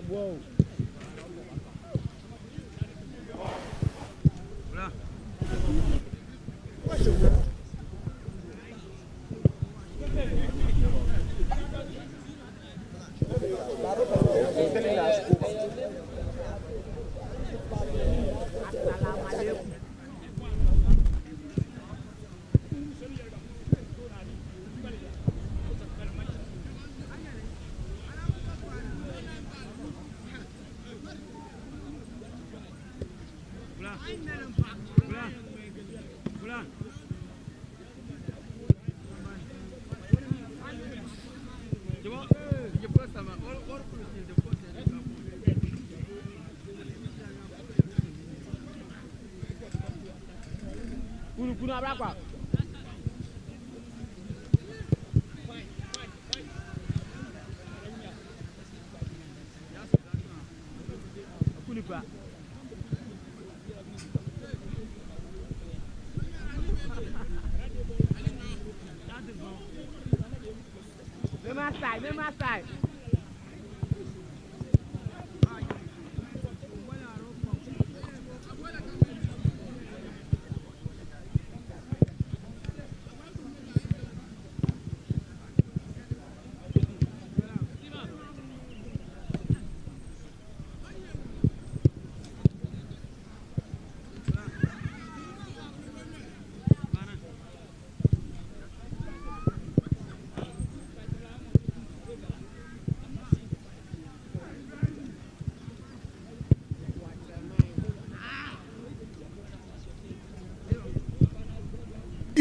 Whoa. Kuna berapa? Aku lupa. Memang side.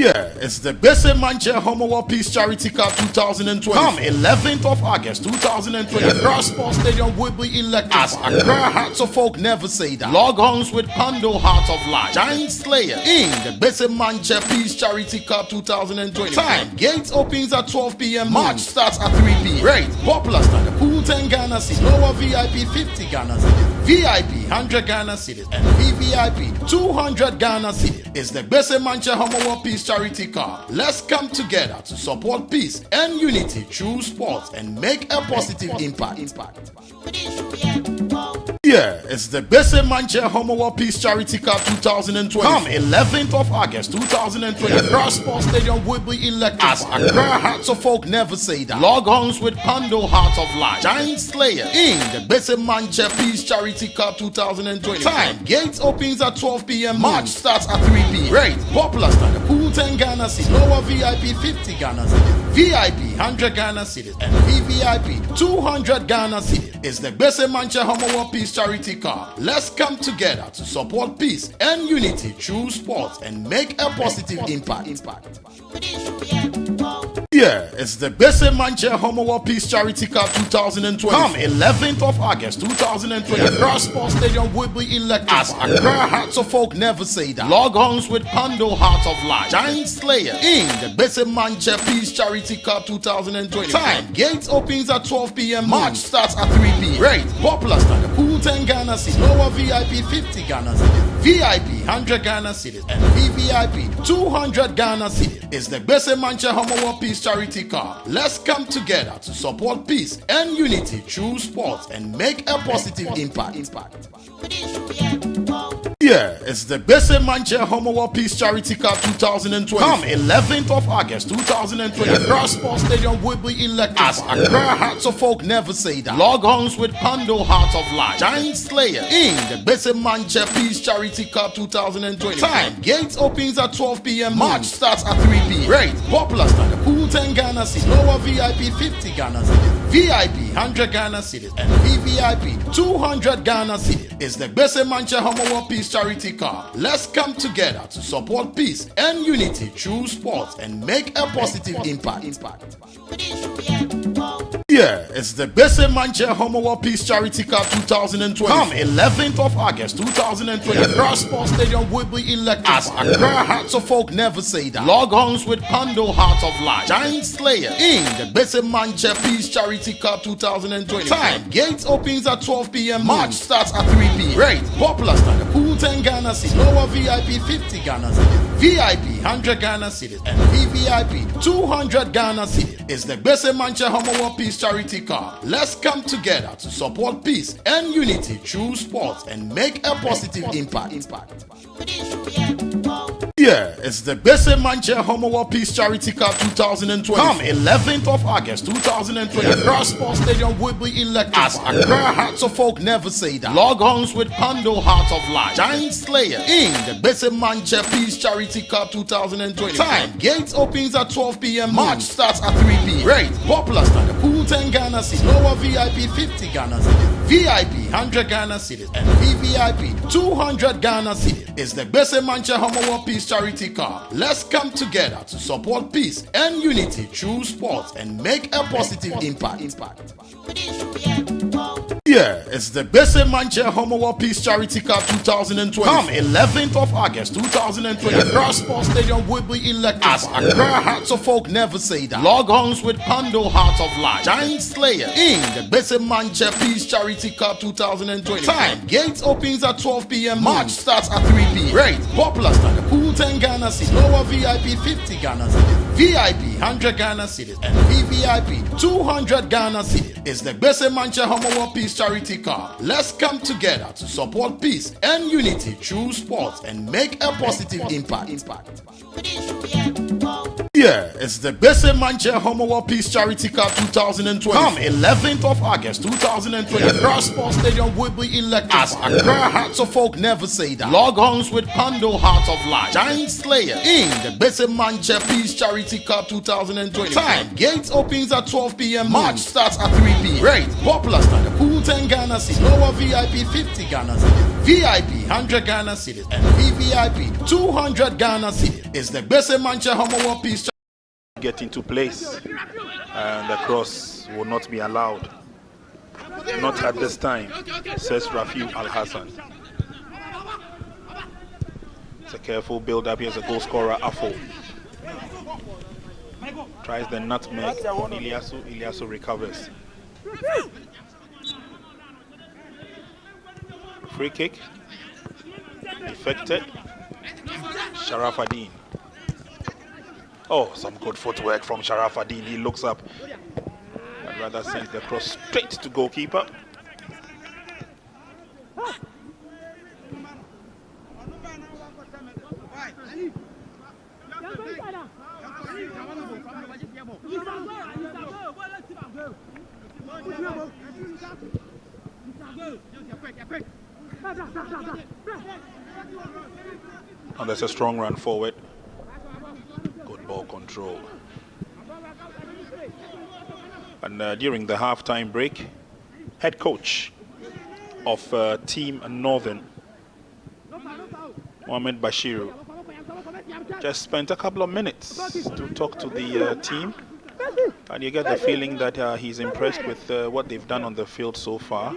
Yeah, it's the Bese Manche Homo Peace Charity Cup 2020. Come 11th of August 2020. Accra Sports Stadium will be elected as Accra Hearts of Folk Never Say That. Log ons with Pando Heart of Life, Giant Slayer in the Bese Manche Peace Charity Cup 2020. Time, gates opens at 12 p.m. March starts at 3 p.m. Rate, popular standard, pool 10 Ghana cedis, lower VIP 50 Ghana cedis, VIP 100 Ghana cedis, and VVIP 200 Ghana cedis. It's the Bese Manche Homo Peace Charity Cup. Let's come together to support peace and unity through sports and make a positive impact. Yeah, it's the Bese Manche Homo Peace Charity Cup 2020. Come 11th of August 2020. Accra Sports Stadium will be elected as Accra Hearts of Folk Never Say That. Log ons with Pando Heart of Life, Giant Slayer in the Bese Manche Peace Charity Cup 2020. Time, gates opens at 12 p.m. March starts at 3 p.m. Rate, popular standard, pool 10 Ghana cedis, lower VIP 50 Ghana cedis, VIP 100 Ghana cedis, and VVIP 200 Ghana cedis. It's the Bese Manche Homo Peace Charity Cup. Let's come together to support peace and unity through sports and make a positive impact. Yeah, it's the Bese Manche Homo Peace Charity Cup 2020. Come 11th of August 2020. Accra Sports Stadium will be elected as Accra Hearts of Folk Never Say That. Log ons with Pando Heart of Life, Giant Slayer in the Bese Manche Peace Charity Cup 2020. Time, gates opens at 12 p.m. March starts at 3 p.m. Rate, popular standard, pool 10 Ghana cedis, lower VIP 50 Ghana cedis, VIP 100 Ghana cedis, and VVIP 200 Ghana cedis. It's the Bese Manche Homo Peace Charity Cup. Let's come together to support peace and unity through sports and make a positive impact. Yeah, it's the Bese Manche Homo Peace Charity Cup 2020. Come 11th of August 2020. Accra Sports Stadium will be elected as Accra Hearts of Folk Never Say That. Log ons with Pando Heart of Life, Giant Slayer in the Bese Manche Peace Charity Cup 2020. Time, gates opens at 12 p.m. March starts at 3 p.m. Rate, popular standard, pool 10 Ghana cedis, lower VIP 50 Ghana cedis, VIP 100 Ghana cedis, and VVIP 200 Ghana cedis. It's the Bese Manche Homo Peace Charity Cup. Let's come together to support peace and unity through sports and make a positive impact. Yeah, it's the Bese Manche Homo Peace Charity Cup 2020. Come 11th of August 2020. Accra Sports Stadium will be elected as Accra Hearts of Folk Never Say That. Log ons with Pando Heart of Life, Giant Slayer in the Bese Manche Peace Charity Cup 2020. Time, gates opens at 12 p.m. March starts at 3 p.m. Rate, popular standard, pool 10 Ghana cedis, lower VIP 50 Ghana cedis, VIP 100 Ghana cedis, and VVIP 200 Ghana cedis. It's the Bese Manche Homo Peace Charity Cup. Let's come together to support peace and unity through sports and make a positive impact. Yeah, it's the Bese Manche Homo Peace Charity Cup 2020. Come 11th of August 2020. Accra Sports Stadium will be elected as Accra Hearts of Folk Never Say That. Log ons with Pando Heart of Life, Giant Slayer in the Bese Manche Peace Charity Cup 2020. Time, gates opens at 12 p.m. March starts at 3 p.m. Rate, popular standard, pool 10 Ghana cedis, lower VIP 50 Ghana cedis, VIP 100 Ghana cedis, and VVIP 200 Ghana cedis. It's the Bese Manche Homo Peace Charity Cup. Let's come together to support peace and unity through sports and make a positive impact. Yeah, it's the Bese Manche Homo Peace Charity Cup 2020. Come 11th of August 2020. Accra Sports Stadium will be elected as Accra Hearts of Folk Never Say That. Log ons with Pando Heart of Life, Giant Slayer in the Bese Manche Peace Charity Cup 2020. Time, gates opens at 12 p.m. March starts at 3 p.m. Rate, popular standard, pool 10 Ghana cedis, lower VIP 50 Ghana cedis, VIP 100 Ghana cedis, and VVIP 200 Ghana cedis. It's the Bese Manche Homo Peace Charity Cup. Let's come together to support peace and unity through sports and make a positive impact. Yeah, it's the Bese Manche Homo Peace Charity Cup 2020. Come 11th of August 2020. Accra Sports Stadium will be elected as Accra Hearts of Folk Never Say That. Log ons with Pando Heart of Life, Giant Slayer in the Bese Manche Peace Charity Cup 2020. Time, gates opens at 12 p.m. March starts at 3 p.m. Rate, popular standard, pool 10 Ghana cedis, lower VIP 50 Ghana cedis, VIP 100 Ghana cedis and VVIP 200 Ghana cedis. It's the Bese Manche Homo Peace. Get into place, and the cross will not be allowed. Not at this time, says Rafiu Al Hassan. It's a careful build up. Here's a goal scorer, Afo. Tries the nutmeg on Ilyasu. Ilyasu recovers. Free kick. Deflected. Sharafadin. Oh, some good footwork from Sharafadin. He looks up. I'd rather send the cross straight to goalkeeper. And there's a strong run forward. Good ball control. And during the halftime break, head coach of Team Northern, Mohamed Bashiru, just spent a couple of minutes to talk to the team. And you get the feeling that he's impressed with what they've done on the field so far.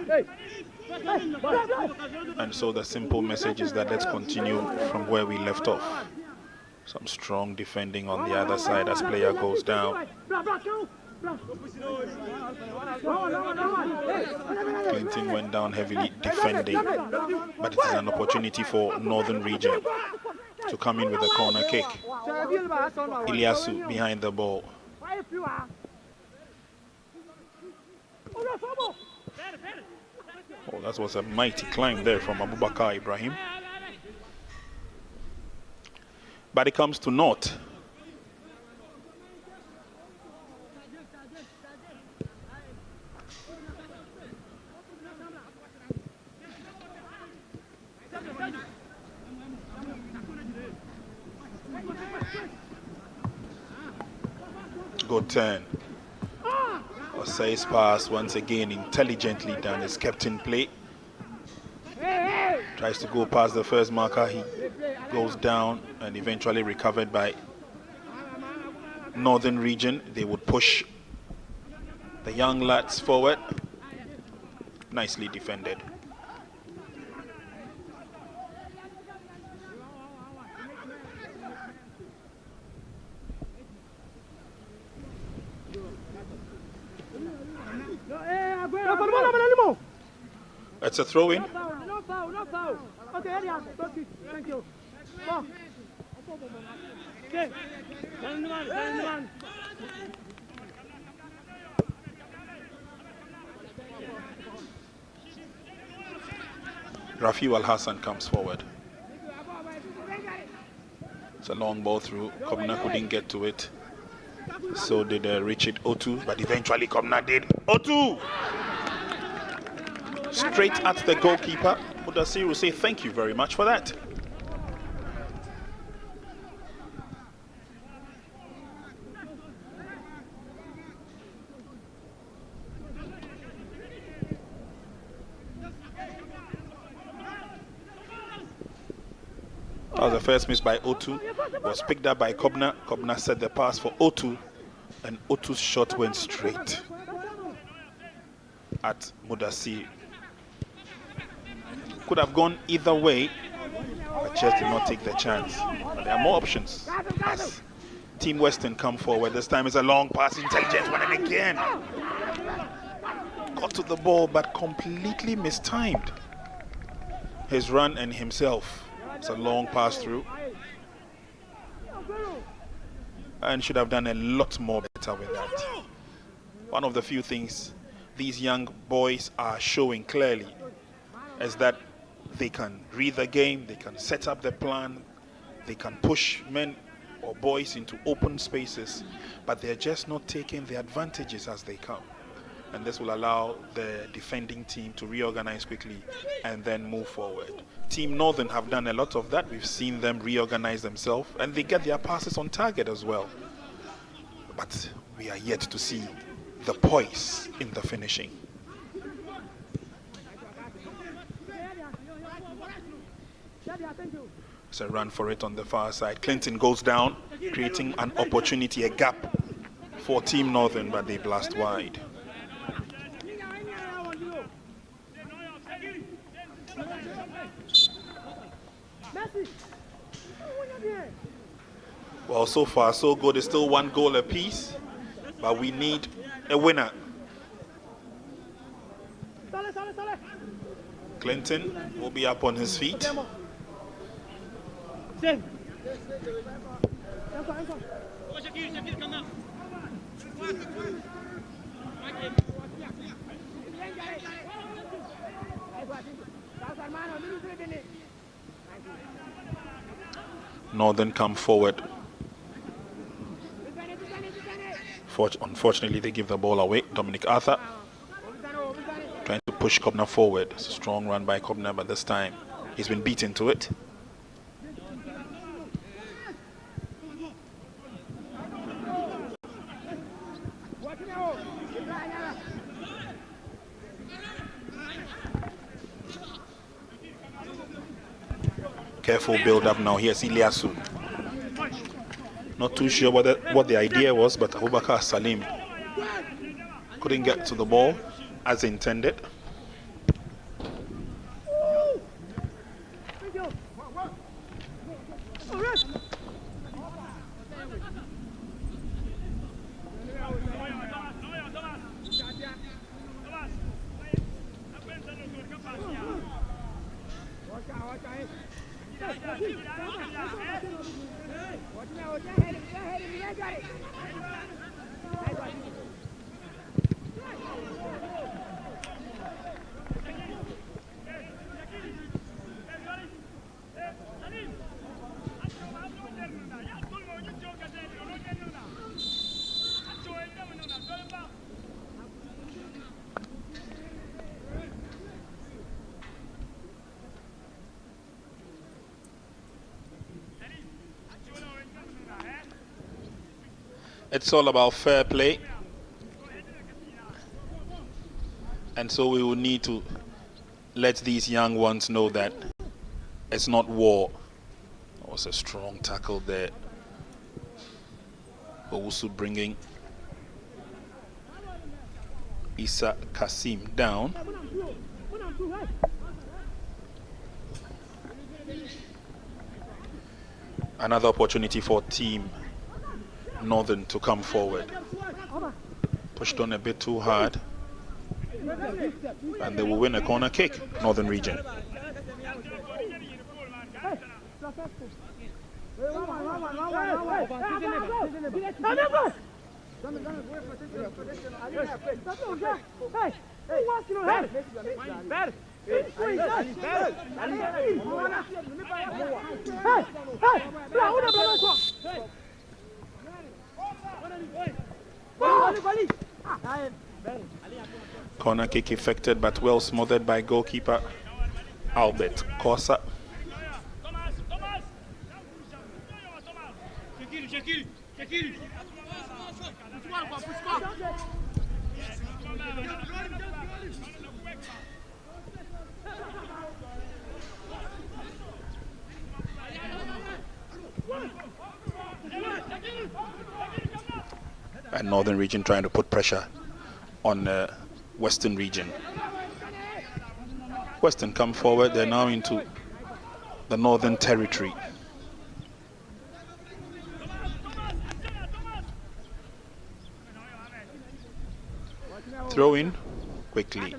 And so the simple message is that let's continue from where we left off. Some strong defending on the other side as player goes down. Clinton went down heavily defending, but it is an opportunity for Northern Region to come in with a corner kick. Ilyasu behind the ball. Oh, that was a mighty climb there from Abubakar Ibrahim. But it comes to naught. Good turn. Osei's pass once again intelligently done, is kept in play. Tries to go past the first marker, he goes down and eventually recovered by Northern Region. They would push the young lads forward. Nicely defended. It's a throw-in. No foul. Okay, Elias, thank you. Okay. Rafiu Al Hassan comes forward. It's a long ball through. Kobna couldn't get to it. So did Richard Otu, but eventually Kobna did. Otu! Straight at the goalkeeper. Mudasir will say thank you very much for that. That was the first miss by Otu. Was picked up by Kobna. Kobna set the pass for Otu, and Otu's shot went straight at Mudasir. Could have gone either way, but just did not take the chance. But there are more options as Team Western come forward. This time it's a long pass, intelligent one, and again got to the ball but completely mistimed his run and himself. It's a long pass through and should have done a lot more better with that. One of the few things these young boys are showing clearly is that they can read the game, they can set up the plan, they can push men or boys into open spaces, but they're just not taking the advantages as they come. And this will allow the defending team to reorganize quickly and then move forward. Team Northern have done a lot of that. We've seen them reorganize themselves, and they get their passes on target as well. But we are yet to see the poise in the finishing. It's a run for it on the far side. Clinton goes down, creating an opportunity, a gap for Team Northern, but they blast wide. Well, so far so good. It's still 1 goal apiece, but we need a winner. Clinton will be up on his feet. Northern come forward. Unfortunately, they give the ball away. Dominic Arthur trying to push Kobna forward. It's a strong run by Kobna, but this time he's been beaten to it. Careful build up now. Here's Ilyasu. Not too sure what the idea was, but Abubakar Salim couldn't get to the ball as intended. It's all about fair play, and so we will need to let these young ones know that it's not war. That was a strong tackle there. Owusu bringing Issa Kasim down. Another opportunity for Team Northern to come forward. Pushed on a bit too hard, and they will win a corner kick, Northern Region. Corner kick effected, but well smothered by goalkeeper Albert Kosa. And Northern Region trying to put pressure on Western Region. Western come forward. They're now into the Northern Territory. Throw in quickly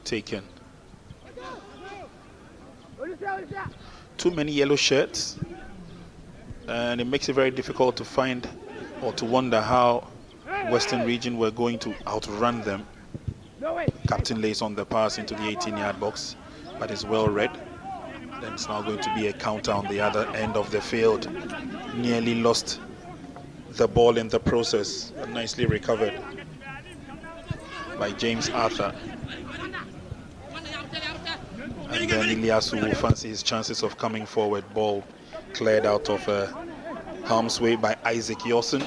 taken. Too many yellow shirts, and it makes it very difficult to find or to wonder how Western Region were going to outrun them. Captain lays on the pass into the 18-yard box, but is well read. Then it's now going to be a counter on the other end of the field. Nearly lost the ball in the process, but nicely recovered by James Arthur. And then Ilyasu will fancy his chances of coming forward. Ball cleared out of harm's way by Isaac Yawson.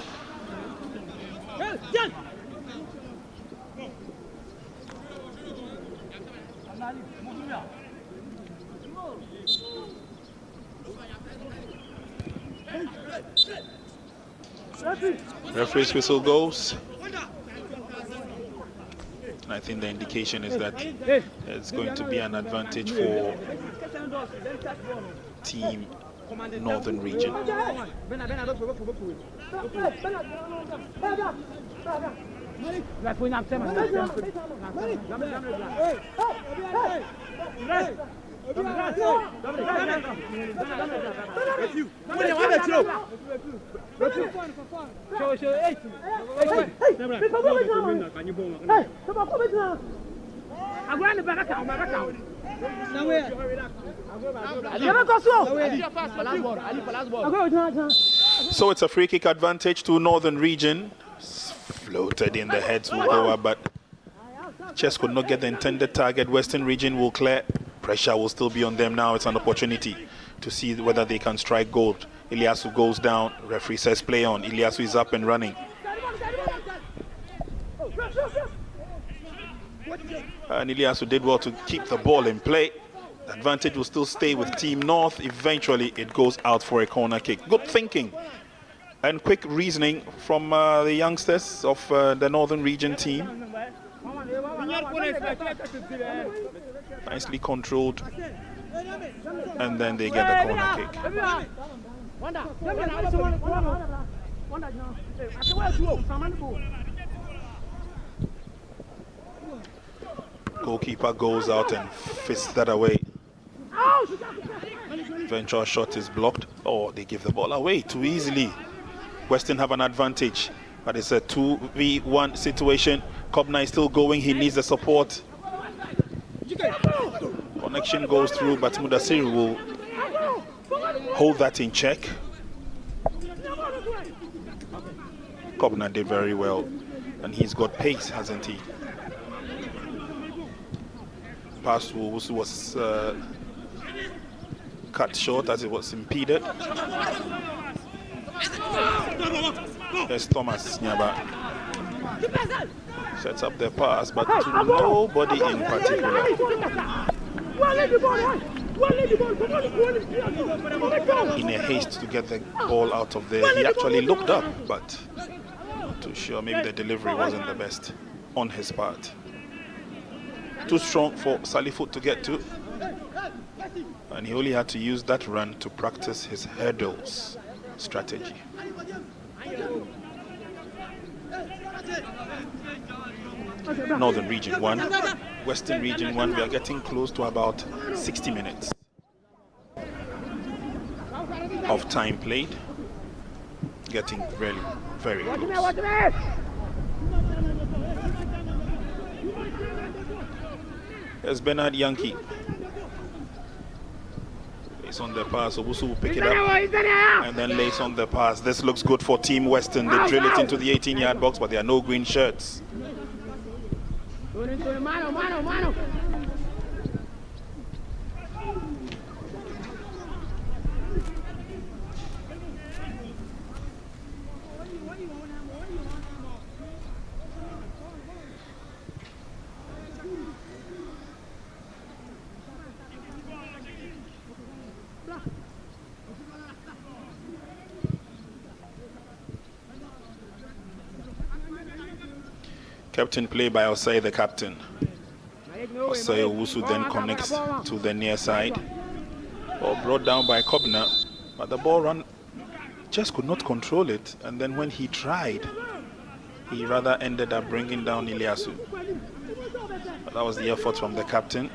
Referee's whistle goes. I think the indication is that it's going to be an advantage for Team Northern Region. So it's a free kick advantage to Northern Region. Floated in, the heads will go up, but just could not get the intended target. Western Region will clear. Pressure will still be on them now. It's an opportunity to see whether they can strike gold. Ilyasu goes down. Referee says play on. Ilyasu is up and running. And Ilyasu did well to keep the ball in play. The advantage will still stay with Team North. Eventually, it goes out for a corner kick. Good thinking and quick reasoning from the youngsters of the Northern Region team. Nicely controlled, and then they get the corner kick. Goalkeeper goes out and fists that away. Eventual shot is blocked. Oh, they give the ball away too easily. Western have an advantage, but it's a 2v1 situation. Kobna is still going. He needs the support. Connection goes through, but Mudasiri will hold that in check. Kobna did very well, and he's got pace, hasn't he? Pass was cut short as it was impeded. There's Thomas Nyaba. Sets up the pass, but to nobody in particular. In a haste to get the ball out of there, he actually looked up, but not too sure. Maybe the delivery wasn't the best on his part. Too strong for Salifut to get to, and he only had to use that run to practice his hurdles strategy. Northern Region 1, Western Region 1, we are getting close to about 60 minutes of time played. Getting really very close. There's Bernard Yankee. Lays on the pass, Obusu will pick it up and then lays on the pass. This looks good for Team Western. They drill it into the 18-yard box, but there are no green shirts. Captain play by Osei, the captain. Osei Owusu then connects to the near side. Ball brought down by Kobna, but the ball run just could not control it. And then when he tried, he rather ended up bringing down Ilyasu. But that was the effort from the captain.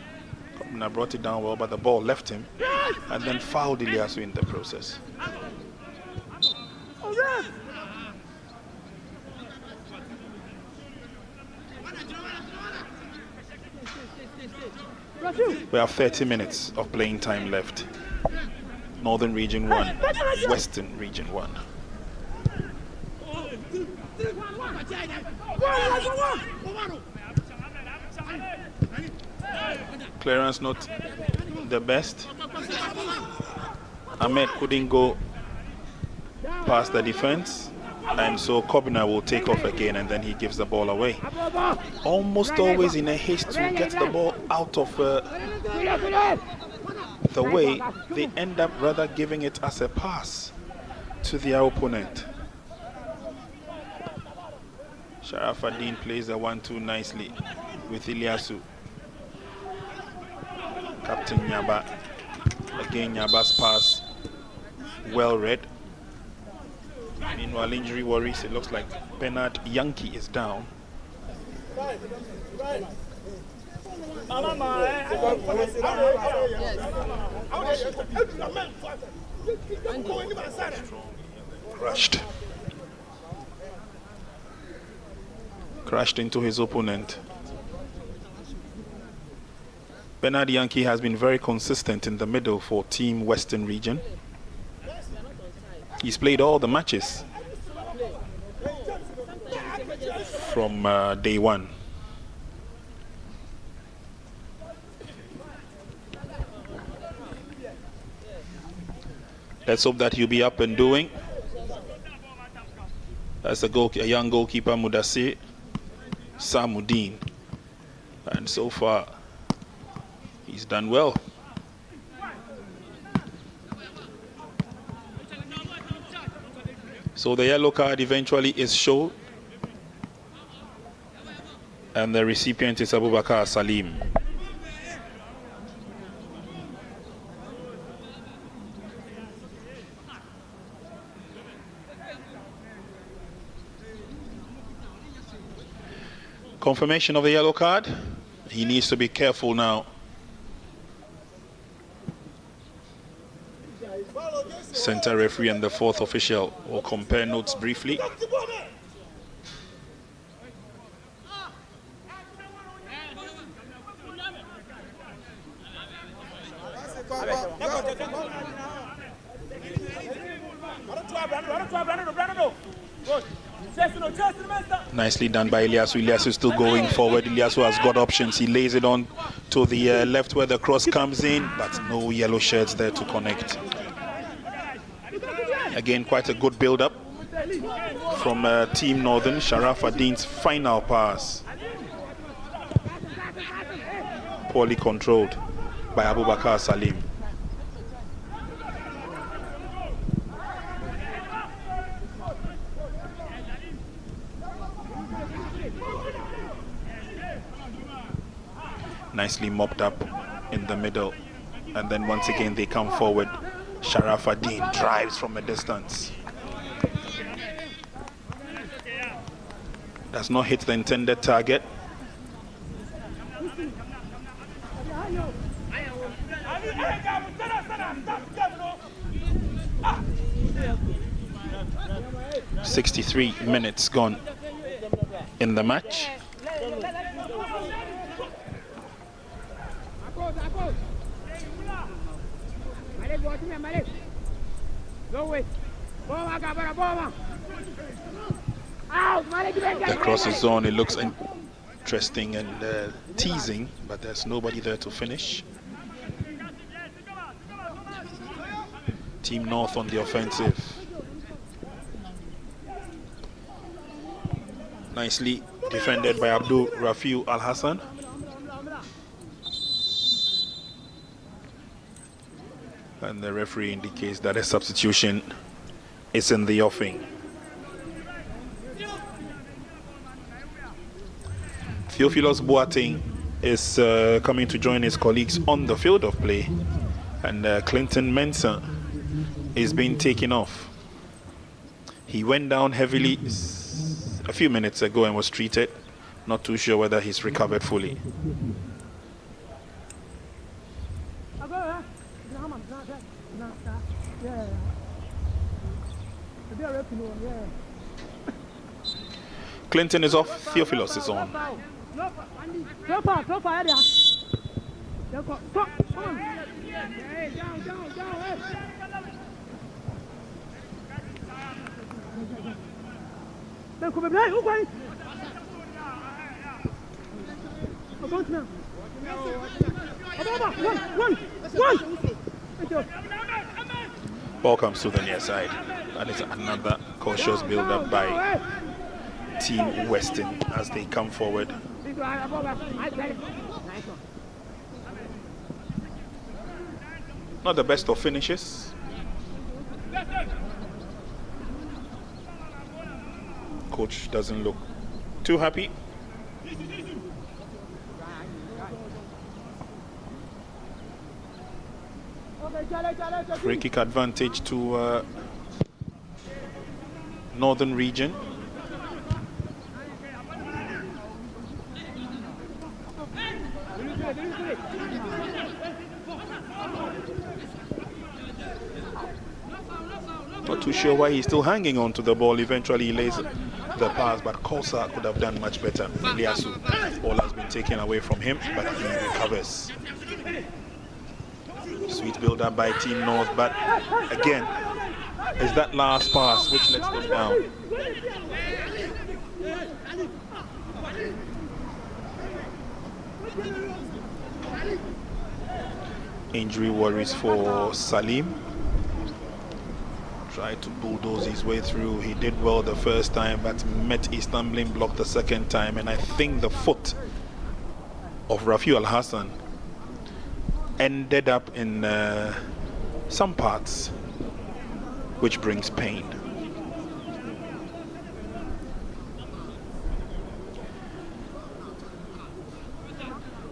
Kobna brought it down well, but the ball left him and then fouled Ilyasu in the process. We have 30 minutes of playing time left. Northern Region 1, Western Region 1. Clearance not the best. Ahmed couldn't go past the defense, and so Kobna will take off again, and then he gives the ball away. Almost always in a haste to get the ball out of the way, they end up rather giving it as a pass. to their opponent. Sharafaddin plays the 1-2 nicely with Ilyasu. Captain Nyaba. Again, Nyaba's pass well read. Meanwhile, injury worries. It looks like Bernard Yankee is down. Crashed into his opponent. Bernard Yankee has been very consistent in the middle for Team Western Region. He's played all the matches from day one. Let's hope that he'll be up and doing. That's a young goalkeeper, Mudassir Samudin. And so far, he's done well. So the yellow card eventually is shown. And the recipient is Abubakar Salim. Confirmation of the yellow card. He needs to be careful now. Center referee and the fourth official will compare notes briefly. Nicely done by Ilyasu. Ilyasu is still going forward. Ilyasu has got options. He lays it on to the left where the cross comes in, but no yellow shirts there to connect. Again, quite a good build-up from Team Northern. Sharafaddin's final pass. Poorly controlled by Abubakar Salim. Nicely mopped up in the middle. And then once again they come forward. Sharafaddin drives from a distance. Does not hit the intended target. "63 minutes gone in the match. The cross is on. It looks interesting and teasing, but there's nobody there to finish. Team North on the offensive. Nicely defended by Abdul Rafiu Al Hassan. And the referee indicates that a substitution is in the offing. Theophilus Boateng is coming to join his colleagues on the field of play. And Clinton Mensah is being taken off. He went down heavily a few minutes ago and was treated. Not too sure whether he's recovered fully. Clinton is off, Theophilus is on. Ball comes to the near side. That is another cautious build-up by Team Western as they come forward. Not the best of finishes. coach doesn't look too happy. Free kick advantage to Northern Region. Not too sure why he's still hanging on to the ball. Eventually he lays the pass, but Kosa could have done much better. Iliasu, ball has been taken away from him, but he recovers. Sweet build up by Team North, but again, it's that last pass which lets them down. Injury worries for Salim. Tried to bulldoze his way through. He did well the first time, but met a stumbling block the second time, and I think the foot of Rafi Al Hassan ended up in some parts, which brings pain.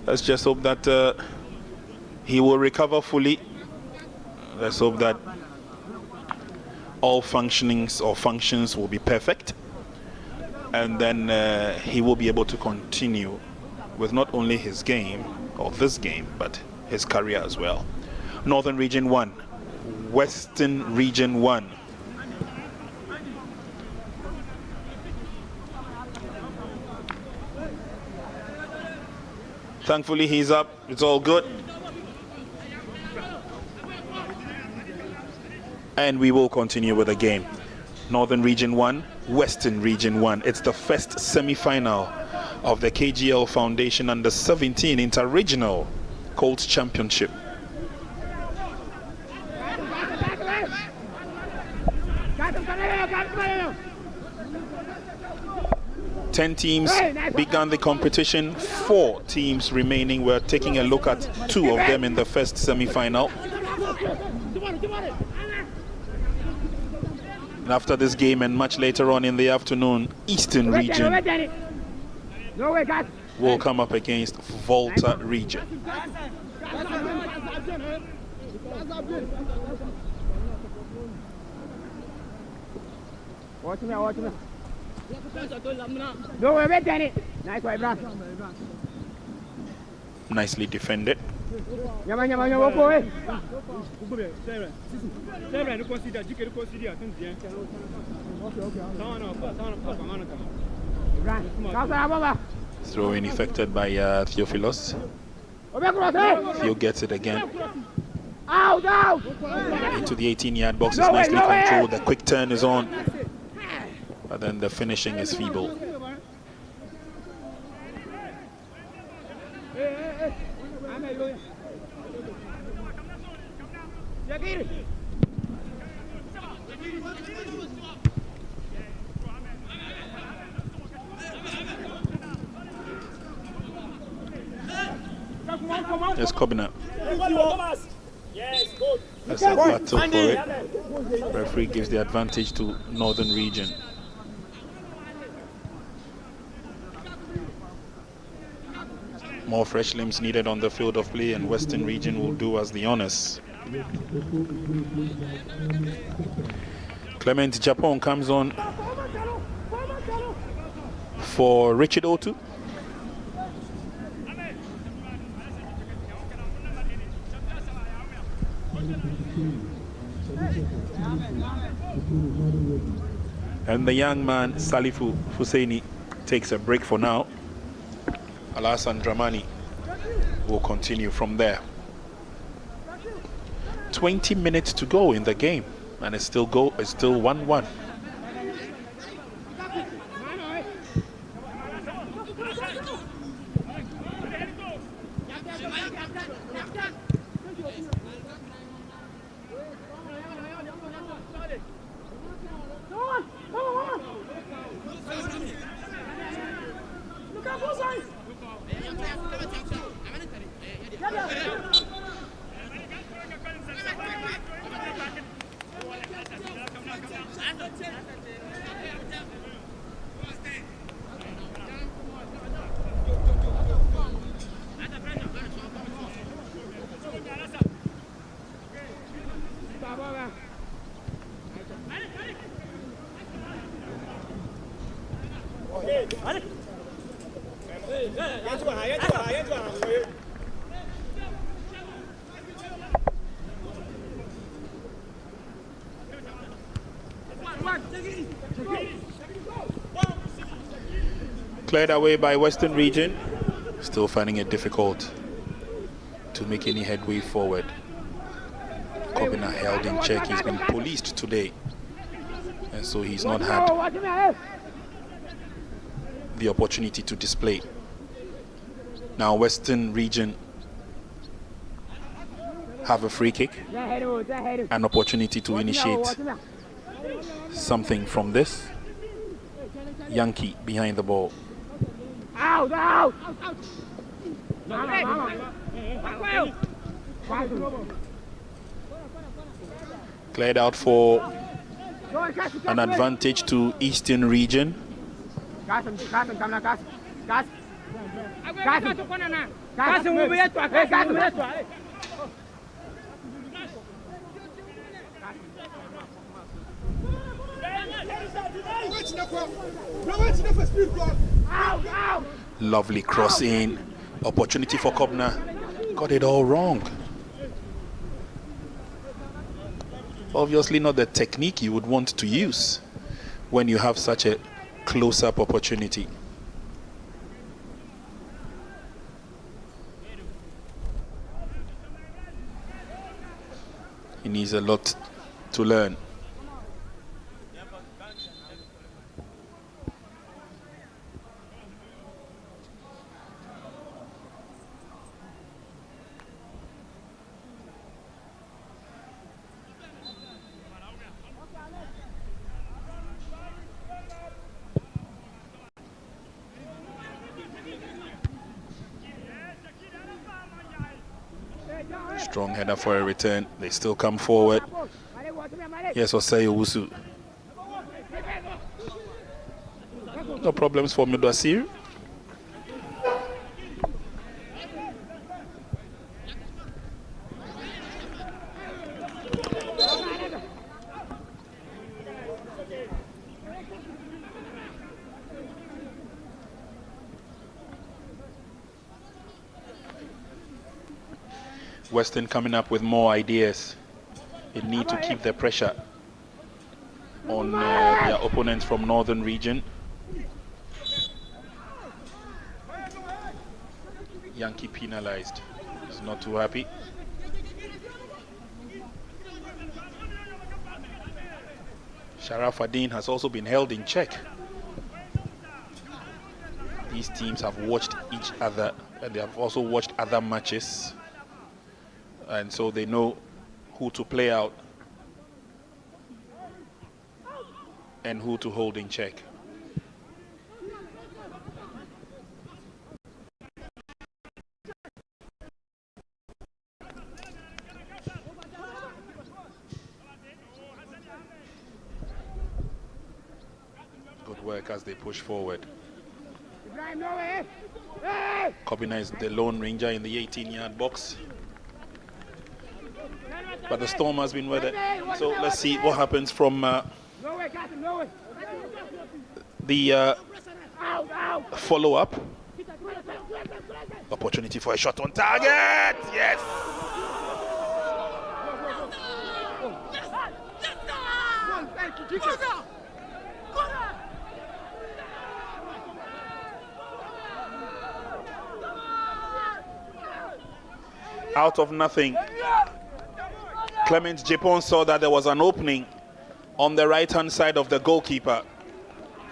Let's just hope that he will recover fully. Let's hope that all functions will be perfect, and then he will be able to continue with not only his game or this game, but his career as well. Northern Region 1, Western Region 1. Thankfully he's up, it's all good. And we will continue with the game. Northern Region 1, Western Region 1. It's the first semi-final of the KGL Foundation Under 17 Inter-Regional Colts Championship. Ten teams began the competition. 4 teams remaining. We're taking a look at 2 of them in the first semi-final. And after this game and much later on in the afternoon, Eastern Region will come up against Volta Region. Watch me. No way, wait, Danny. Nice way, bro. Nicely defended. Throw-in effected by Theophilos. Theo gets it again. Into the 18-yard box. It's nicely controlled. The quick turn is on. But then the finishing is feeble. It's coming up. That's a battle for it. Referee gives the advantage to Northern Region. More fresh limbs needed on the field of play, and Western Region will do us the honors. Clement Japon comes on for Richard Otu. And the young man Salifu Husseini takes a break for now. Alassane Dramani will continue from there. 20 minutes to go in the game, and it's still 1-1. Cleared away by Western Region. Still finding it difficult to make any headway forward. Kobina held in check. He's been policed today, and so he's not had the opportunity to display. Now Western Region have a free kick, an opportunity to initiate something from this. Yankee behind the ball. Out, out. Cleared out for an advantage to Eastern Region. Lovely cross in. Opportunity for Kobna. Got it all wrong. Obviously not the technique you would want to use when you have such a close-up opportunity. He needs a lot to learn. Strong header for a return. They still come forward. Yes, Osei Owusu. No problems for Mudasir. Western coming up with more ideas. They need to keep the pressure on their opponents from Northern Region. Yankee penalized. He's not too happy. Sharaf Adin has also been held in check. These teams have watched each other, and they have also watched other matches, and so they know who to play out and who to hold in check. Good work as they push forward. Kobina is the lone ranger in the 18-yard box. But the storm has been weathered. So let's see what happens from the follow-up. Opportunity for a shot on target. Yes. Out of nothing, Clement Japon saw that there was an opening on the right-hand side of the goalkeeper.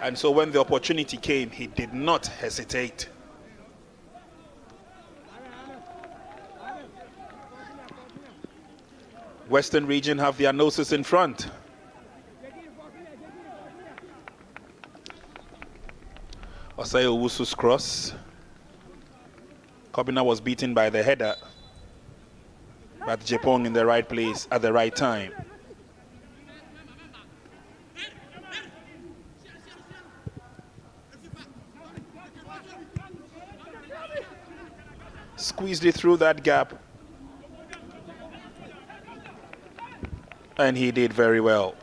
And so when the opportunity came, he did not hesitate. Western Region have their noses in front. Osei Owusu's cross. Kobina was beaten by the header, but Japon in the right place at the right time. Squeezed it through that gap, and he did very well.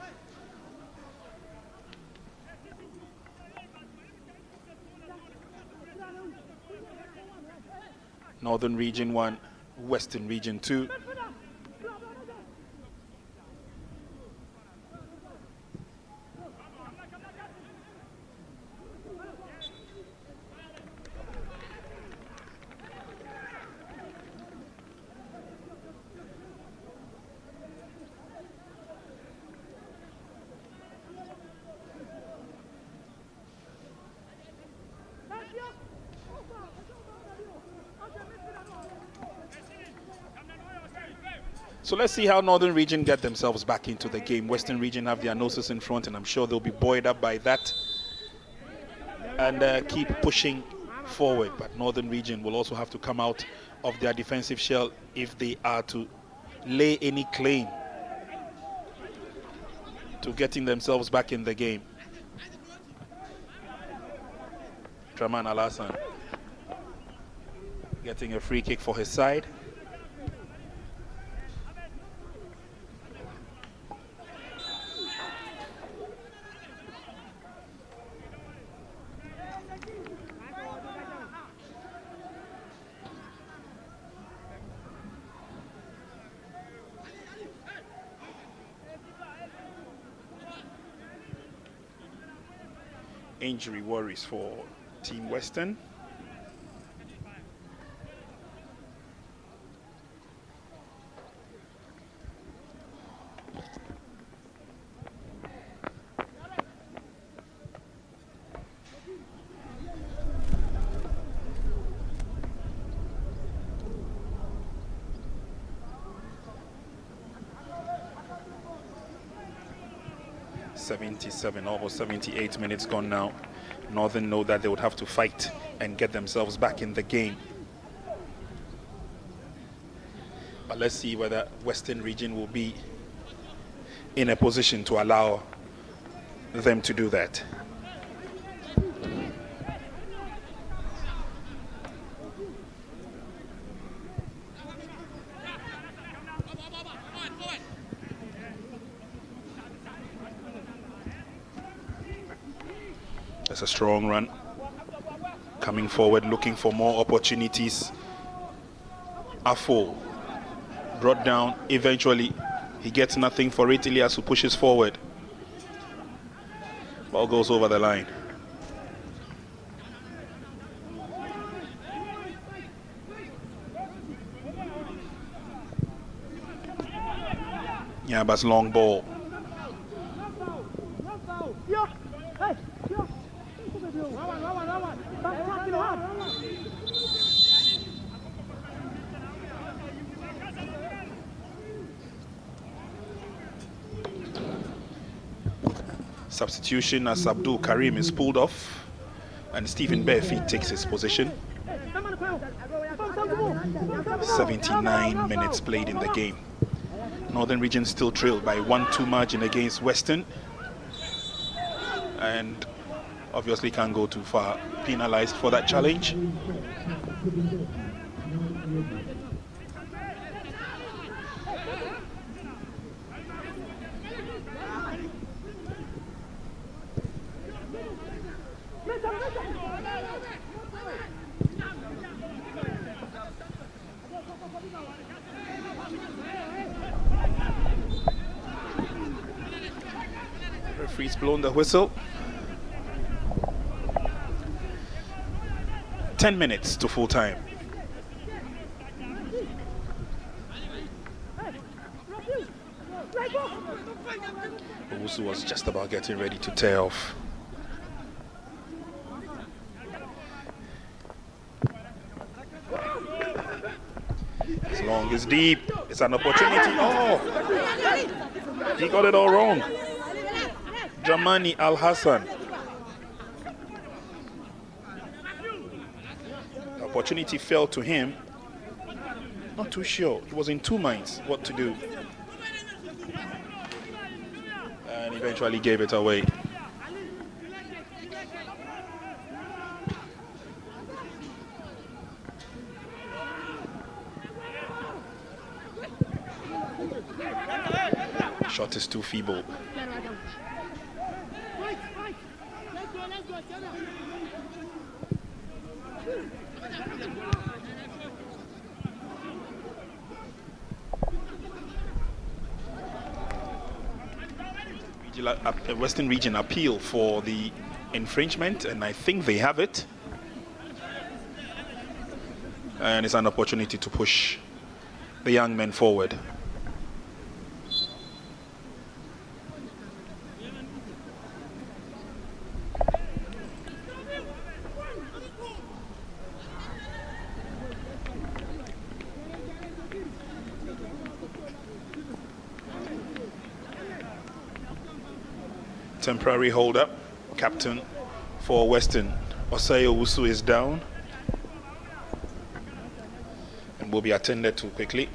Northern Region 1, Western Region 2. So let's see how Northern Region get themselves back into the game. Western Region have their noses in front, and I'm sure they'll be buoyed up by that and keep pushing forward. But Northern Region will also have to come out of their defensive shell if they are to lay any claim to getting themselves back in the game. Traman Al-Hassan getting a free kick for his side. Injury worries for Team Western. Almost 78 minutes gone now. Northern know that they would have to fight and get themselves back in the game. But let's see whether Western Region will be in a position to allow them to do that. That's a strong run. Coming forward, looking for more opportunities. Afo brought down. Eventually, he gets nothing for it. Iliasu pushes forward. Ball goes over the line. Yaba's long ball. Substitution as Abdul Karim is pulled off and Stephen Barefeet takes his position. 79 minutes played in the game. Northern Region still trailed by 1-2 margin against Western, and obviously can't go too far, penalized for that challenge. Referee's blown the whistle. 10 minutes to full time. Owusu was just about getting ready to tear off. It's long, it's deep. It's an opportunity. Oh! He got it all wrong. Jamani Al-Hassan. The opportunity fell to him. Not too sure. He was in two minds what to do. And eventually gave it away. Shot is too feeble. Western Region appeal for the infringement, and I think they have it. And it's an opportunity to push the young men forward. Temporary hold up. Captain for Western, Osei Owusu, is down and will be attended to quickly.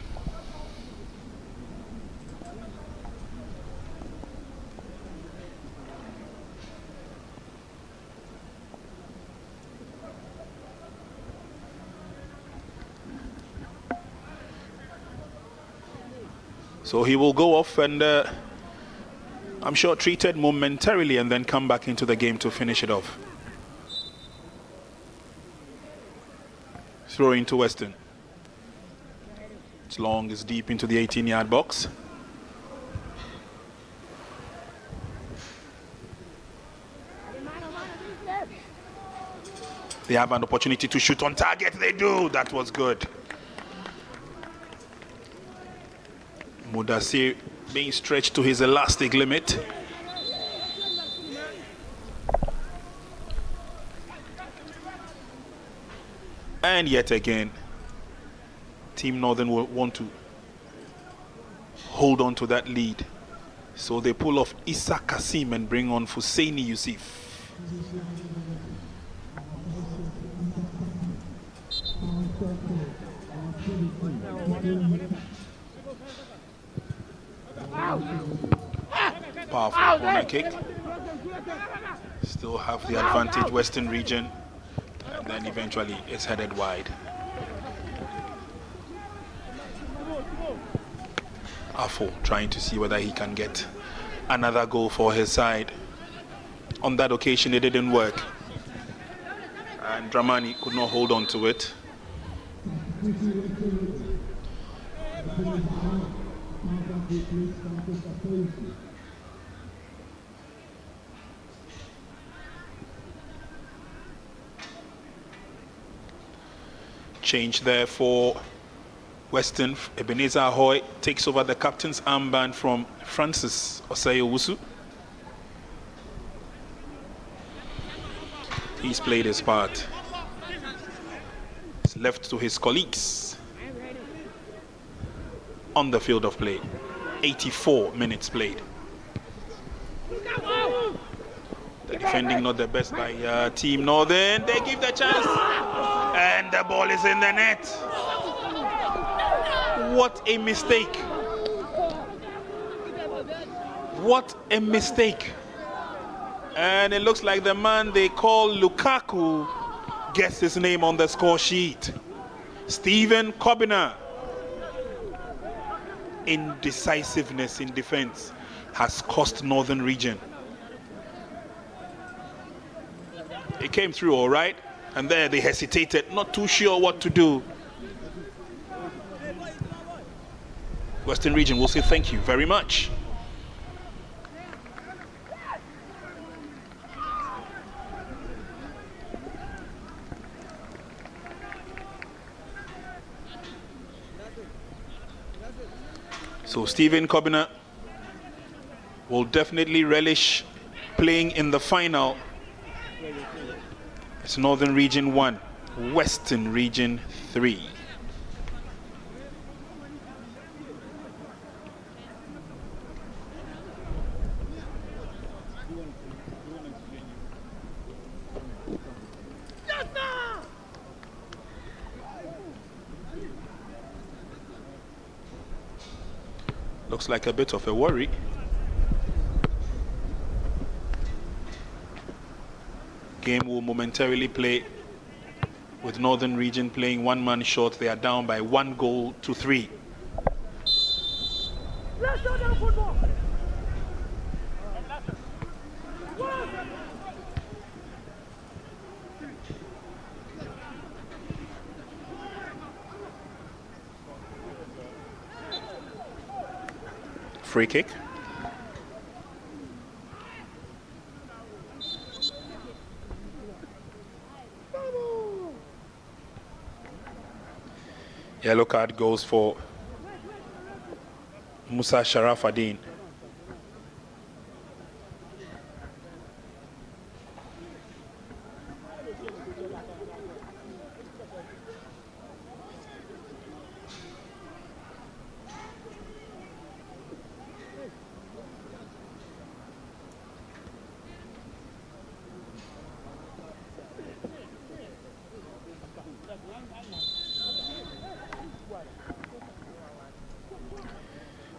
So he will go off and I'm sure treated momentarily and then come back into the game to finish it off. Throw into Western. It's long, it's deep into the 18-yard box. They have an opportunity to shoot on target. They do. That was good. Mudassir being stretched to his elastic limit. And yet again, Team Northern will want to hold on to that lead. So they pull off Issa Kasim and bring on Fusaini Yusuf. Powerful corner kick. Still have the advantage, Western Region, and then eventually it's headed wide. Afo trying to see whether he can get another goal for his side. On that occasion it didn't work, and Dramani could not hold on to it. Change there for Western. Ebenezer Ahoy takes over the captain's armband from Francis Osei Owusu. He's played his part. It's left to his colleagues on the field of play. 84 minutes played. The defending not the best by Team Northern. They give the chance, and the ball is in the net. What a mistake. What a mistake. And it looks like the man they call Lukaku gets his name on the score sheet. Stephen Kobina. Indecisiveness in defense has cost Northern Region. It came through all right, and there they hesitated, not too sure what to do. Western Region will say thank you very much. So Stephen Kobina will definitely relish playing in the final. It's Northern Region 1, Western Region 3. Looks like a bit of a worry. Game will momentarily play with Northern Region playing one man short. They are down by 1-3. Free kick. Yellow card goes for Musa Sharafaddin.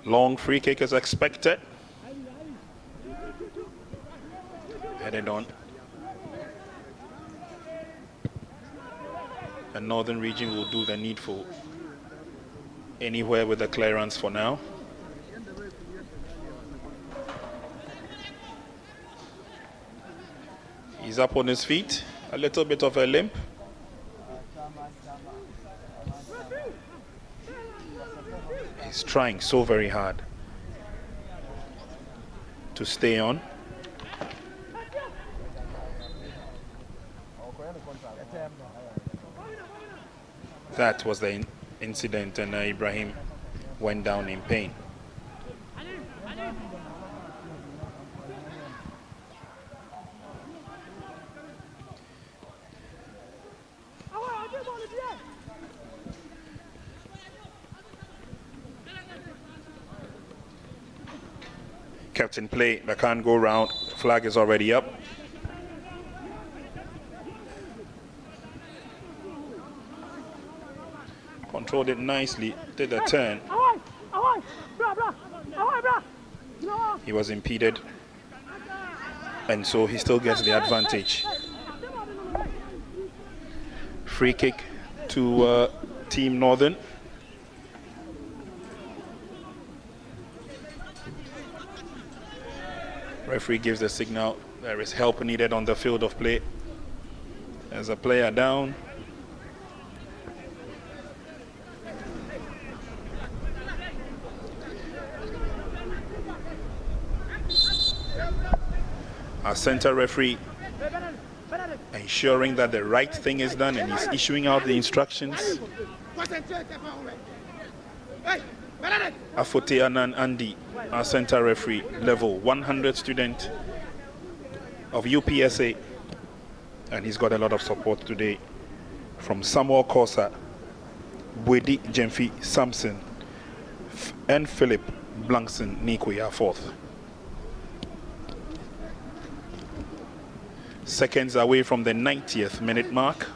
Long free kick is expected. Headed on. And Northern Region will do the needful. Anywhere with the clearance for now. He's up on his feet. A little bit of a limp. He's trying so very hard to stay on. That was the incident, and Ibrahim went down in pain. Kept in play, but can't go round. Flag is already up. Controlled it nicely, did a turn. He was impeded, and so he still gets the advantage. Free kick to Team Northern. Referee gives the signal. There is help needed on the field of play. There's a player down. Our center referee ensuring that the right thing is done, and he's issuing out the instructions. Afote Anan Andy, our center referee, level 100 student of UPSA, and he's got a lot of support today from Samuel Kosa, Bwedi Jemfi Samson, and Philip Blankson Nikuya fourth. Seconds away from the 90th minute mark.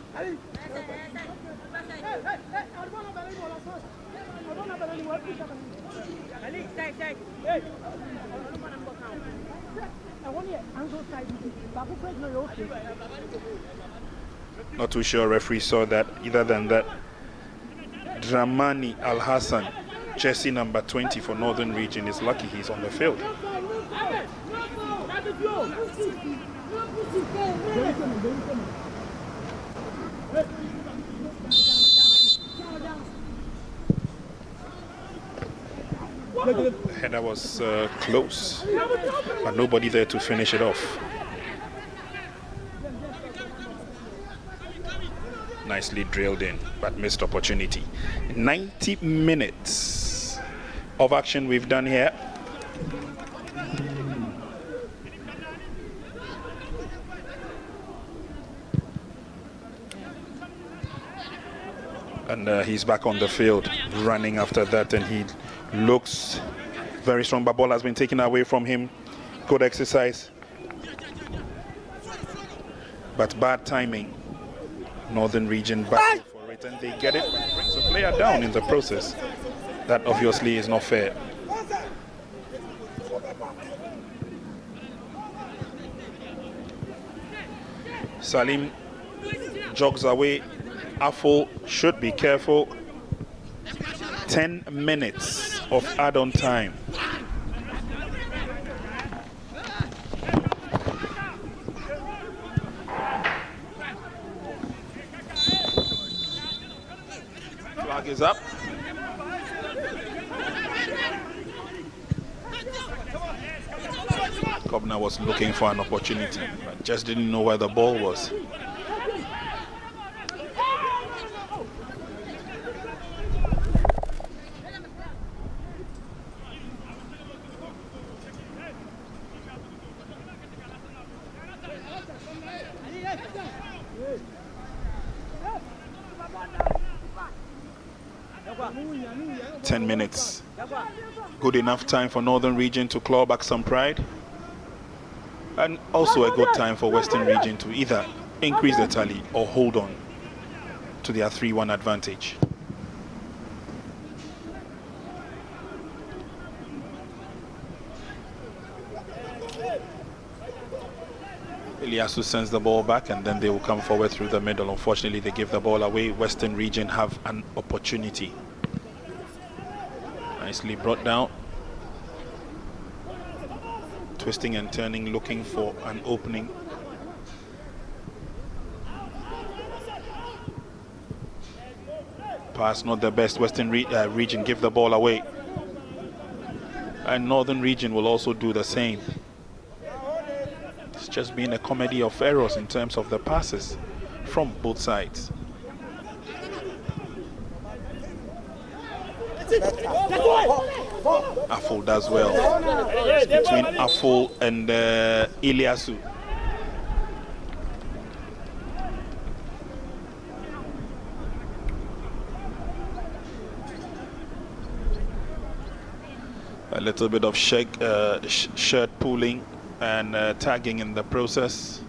Not too sure referee saw that either than that. Dramani Al Hassan, jersey number 20 for Northern Region, is lucky he's on the field. The header was close, but nobody there to finish it off. Nicely drilled in, but missed opportunity. 90 minutes of action we've done here. And he's back on the field running after that, and he looks very strong, but ball has been taken away from him. Good exercise, but bad timing. Northern Region back for it, and they get it, but it brings the player down in the process. That obviously is not fair. Salim jogs away. Afol should be careful. 10 minutes of add-on time. Flag is up. Kobna was looking for an opportunity, but just didn't know where the ball was. Ten minutes. Good enough time for Northern Region to claw back some pride. And also a good time for Western Region to either increase the tally or hold on to their 3-1 advantage. Eliasu sends the ball back and then they will come forward through the middle. Unfortunately, they give the ball away. Western Region have an opportunity. Nicely brought down. Twisting and turning, looking for an opening. Pass not the best. Western Region give the ball away. And Northern Region will also do the same. It's just been a comedy of errors in terms of the passes from both sides. Afol does well. It's between Afol and Eliasu. A little bit of shirt pulling and tagging in the process.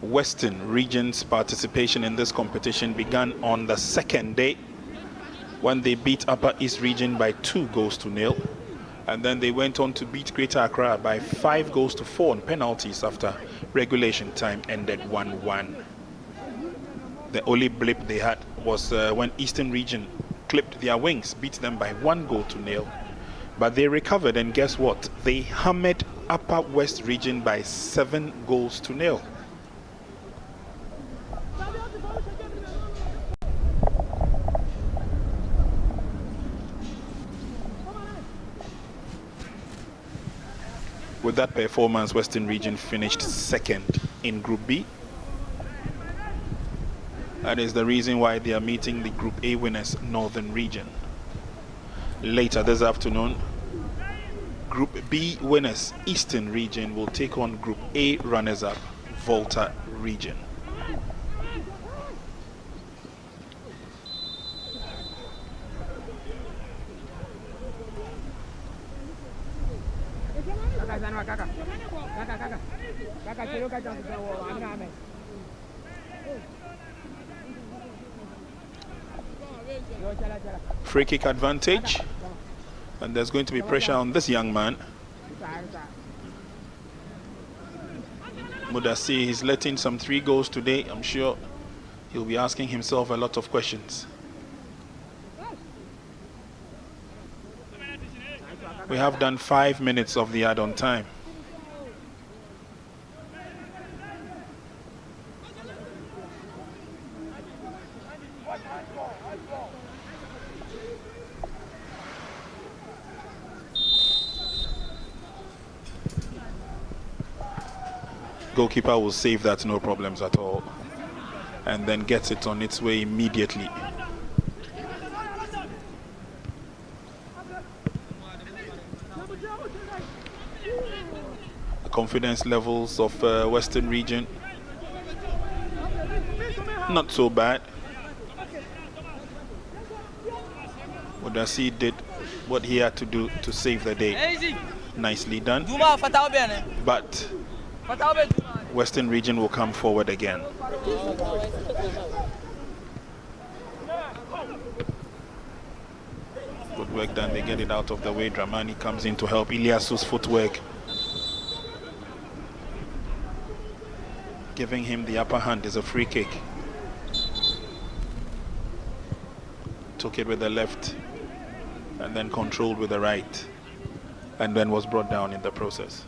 Western Region's participation in this competition began on the second day when they beat Upper East Region by 2-0, and then they went on to beat Greater Accra by 5-4 on penalties after regulation time ended 1-1. The only blip they had was when Eastern Region clipped their wings, beat them by 1-0, but they recovered, and guess what? They hammered Upper West Region by 7-0. With that performance, Western Region finished second in Group B. That is the reason why they are meeting the Group A winners, Northern Region. Later this afternoon, Group B winners, Eastern Region, will take on Group A runners-up, Volta Region. Free kick advantage, and there's going to be pressure on this young man. Mudasi, he's letting some 3 goals today. I'm sure he'll be asking himself a lot of questions. We have done 5 minutes of the add-on time. Goalkeeper will save that, no problems at all, and then gets it on its way immediately. The confidence levels of Western Region, not so bad. Odasi did what he had to do to save the day. Nicely done. But Western Region will come forward again. Good work done. They get it out of the way. Dramani comes in to help. Iliasu's footwork giving him the upper hand. Is a free kick. Took it with the left and then controlled with the right, and then was brought down in the process.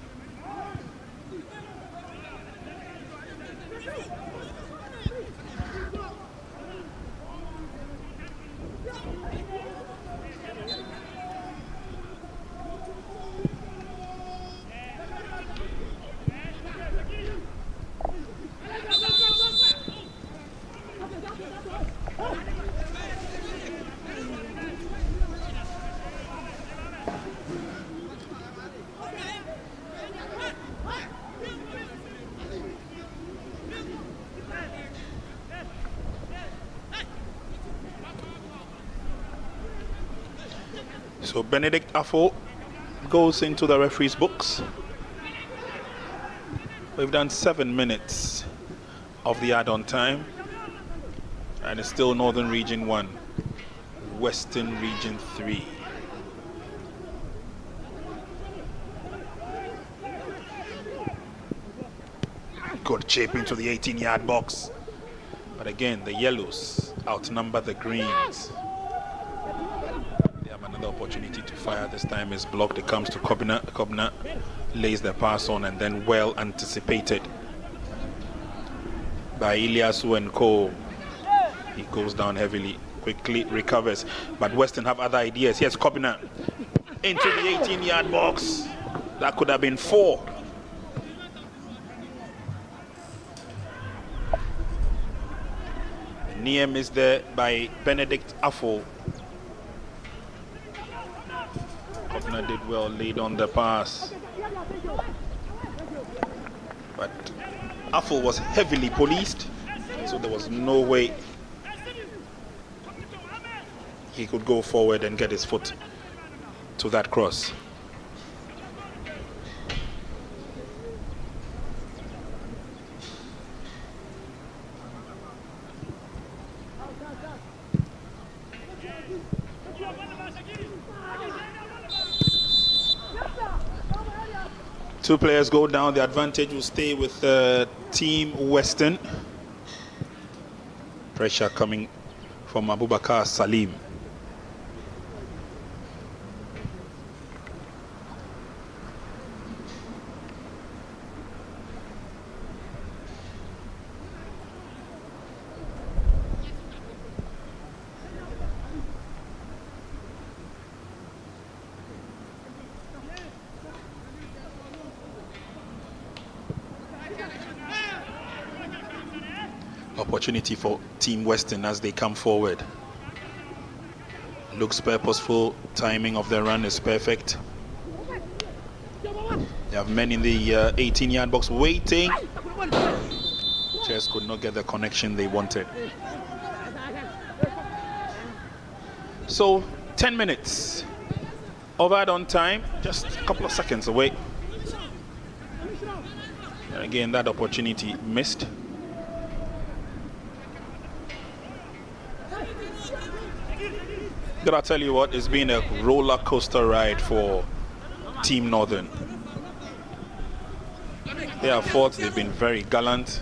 So Benedict Affo goes into the referee's books. We've done 7 minutes of the add-on time, and it's still Northern Region 1, Western Region 3. Good chip into the 18-yard box. But again, the yellows outnumber the greens. They have another opportunity to fire. This time is blocked. It comes to Kobna. Kobna lays the pass on, and then well anticipated by Ilyasu and Co. He goes down heavily, quickly recovers. But Western have other ideas. Here's Kobna into the 18-yard box. That could have been 4. Niem is there by Benedict Affo. Kobna did well, laid on the pass. But Affo was heavily policed, so there was no way he could go forward and get his foot to that cross. Two players go down. The advantage will stay with Team Western. Pressure coming from Abubakar Salim. Opportunity for Team Western as they come forward. Looks purposeful. Timing of the run is perfect. They have men in the 18-yard box waiting. Just could not get the connection they wanted. So 10 minutes of add-on time, just a couple of seconds away. And again, that opportunity missed. But I'll tell you what, it's been a roller coaster ride for Team Northern. They have fought, they've been very gallant.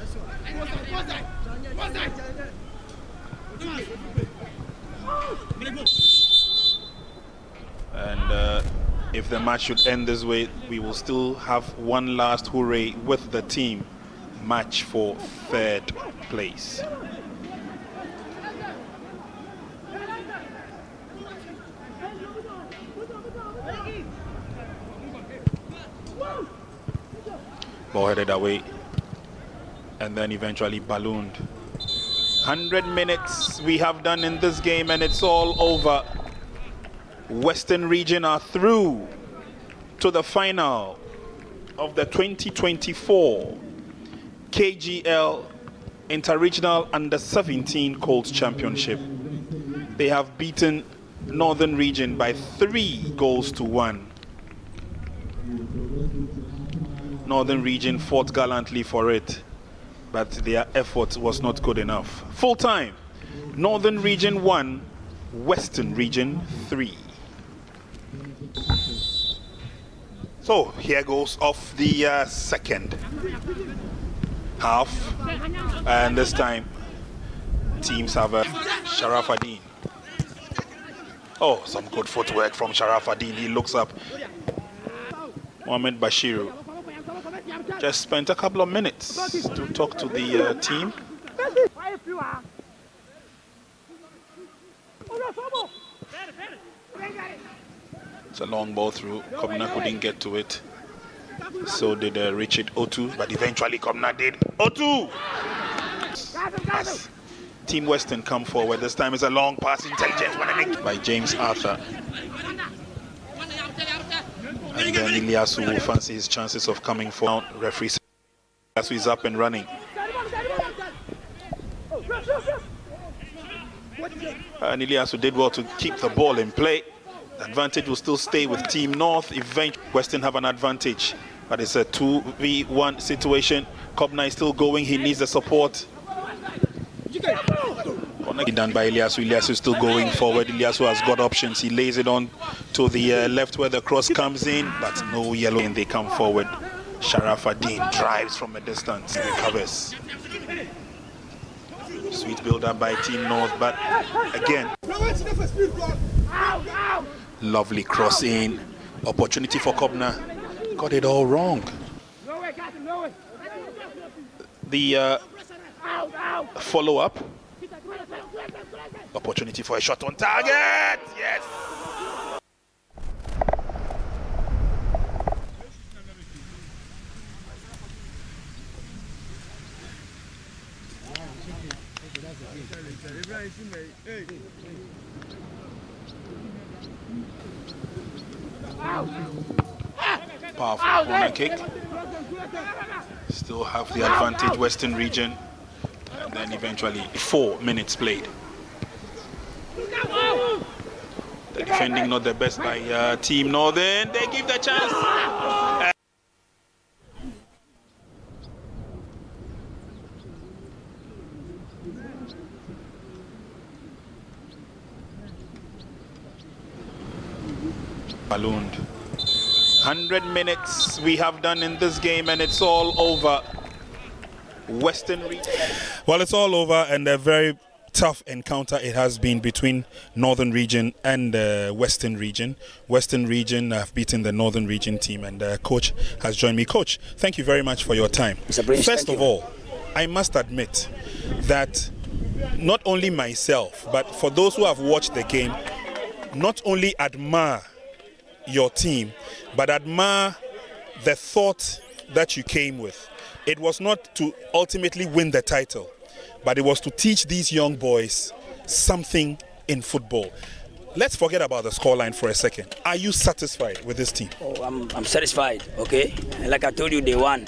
And if the match should end this way, we will still have one last hooray with the team match for 3rd place. Ball headed away and then eventually ballooned. 100 minutes we have done in this game and it's all over. Western Region are through to the final of the 2024 KGL Interregional Under-17 Colts Championship. They have beaten Northern Region by 3-1. Northern Region fought gallantly for it, but their effort was not good enough. Full time, Northern Region 1, Western Region 3. So here goes off the second half, and this time teams have Sharafaddin. Oh, some good footwork from Sharafaddin. He looks up. Mohamed Bashiru just spent a couple of minutes to talk to the team. It's a long ball through. Kobna couldn't get to it. So did Richard Otu, but eventually Kobna did. Otu! As Team Western come forward. This time is a long pass, intelligent by James Arthur. And then Ilyasu will fancy his chances of coming forward. Referee Ilyasu is up and running. And Ilyasu did well to keep the ball in play. The advantage will still stay with Team North. Eventually, Western have an advantage, but it's a 2v1 situation. Kobna is still going. He needs the support. Done by Ilyasu. Ilyasu is still going forward. Ilyasu has got options. He lays it on to the left where the cross comes in, but no yellow, and they come forward. Sharafaddin drives from a distance, recovers. Sweet build up by Team North, but again, lovely cross in. Opportunity for Kobna. Got it all wrong. The follow up. Opportunity for a shot on target. Yes. Powerful corner kick. Still have the advantage, Western region. And then eventually 4 minutes played. The defending not the best by Team Northern. They give the chance. Ballooned. 100 minutes we have done in this game and it's all over. Western region. Well, it's all over, and a very tough encounter it has been between Northern region and Western region. Western region have beaten the Northern region team, and coach has joined me. Coach, thank you very much for your time. First of all, I must admit that not only myself, but for those who have watched the game, not only admire your team, but admire the thought that you came with. It was not to ultimately win the title, but it was to teach these young boys something in football. Let's forget about the scoreline for a second. Are you satisfied with this team? Oh, I'm satisfied, okay? Like I told you, day one,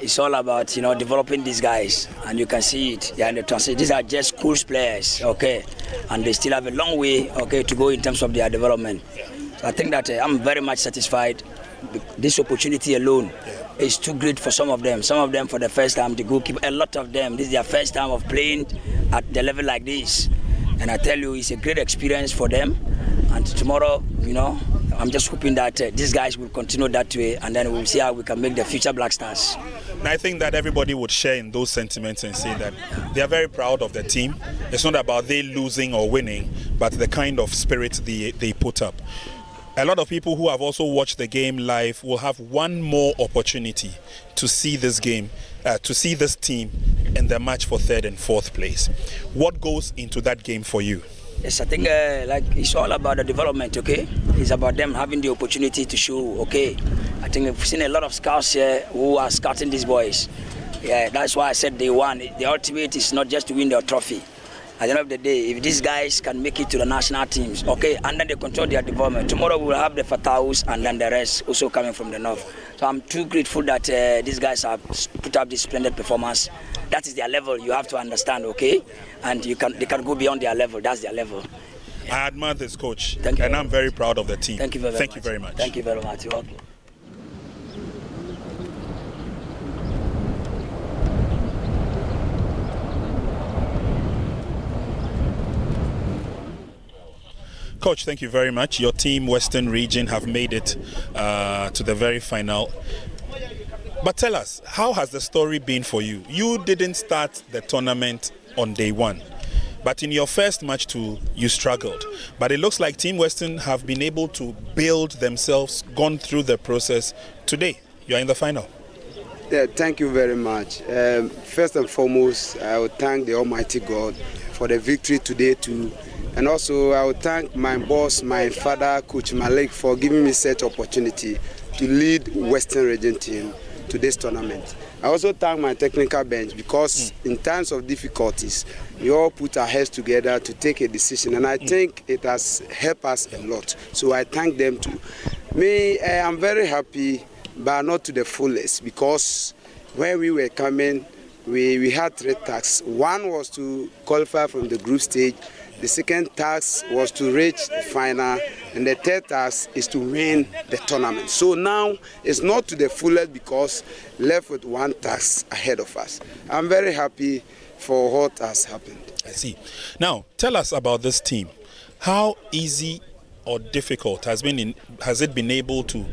it's all about, developing these guys. And you can see it. They are in the transition. These are just cool players, okay? And they still have a long way, okay, to go in terms of their development. So I think that I'm very much satisfied. This opportunity alone is too great for some of them. Some of them for the first time, the goalkeeper, a lot of them, this is their first time of playing at the level like this. And I tell you, it's a great experience for them. And tomorrow, I'm just hoping that these guys will continue that way, and then we'll see how we can make the future Black Stars. And I think that everybody would share in those sentiments and say that they are very proud of the team. It's not about they losing or winning, but the kind of spirit they put up. A lot of people who have also watched the game live will have one more opportunity to see this game, to see this team in the match for 3rd and 4th place. What goes into that game for you? Yes, I think it's all about the development, okay? It's about them having the opportunity to show, okay? I think we've seen a lot of scouts here who are scouting these boys. Yeah, that's why I said day one, the ultimate is not just to win the trophy. At the end of the day, if these guys can make it to the national teams, okay, and then they control their development, tomorrow we'll have the Fataus and then the rest also coming from the north. So I'm too grateful that these guys have put up this splendid performance. That is their level, you have to understand, okay? And they can go beyond their level, that's their level. Yeah. I admire this, coach, Thank you, and I'm very proud of the team. Thank you very much. Thank you very much. Thank you very much. You're welcome. Coach, thank you very much. Your team, Western Region, have made it to the very final. But tell us, how has the story been for you? You didn't start the tournament on day one, but in your first match too, you struggled. But it looks like Team Western have been able to build themselves, gone through the process. Today, you are in the final. Yeah, thank you very much. First and foremost, I would thank the Almighty God for the victory today too. And also, I would thank my boss, my father, Coach Malik, for giving me such opportunity to lead Western Region team to this tournament. I also thank my technical bench because in times of difficulties, we all put our heads together to take a decision, and I think it has helped us a lot. So I thank them too. Me, I'm very happy, but not to the fullest, because when we were coming, we had 3 tasks. One was to qualify from the group stage, The second task was to reach the final, and the third task is to win the tournament. So now it's not to the fullest because left with one task ahead of us. I'm very happy for what has happened. I see. Now, tell us about this team. How easy or difficult has it been able to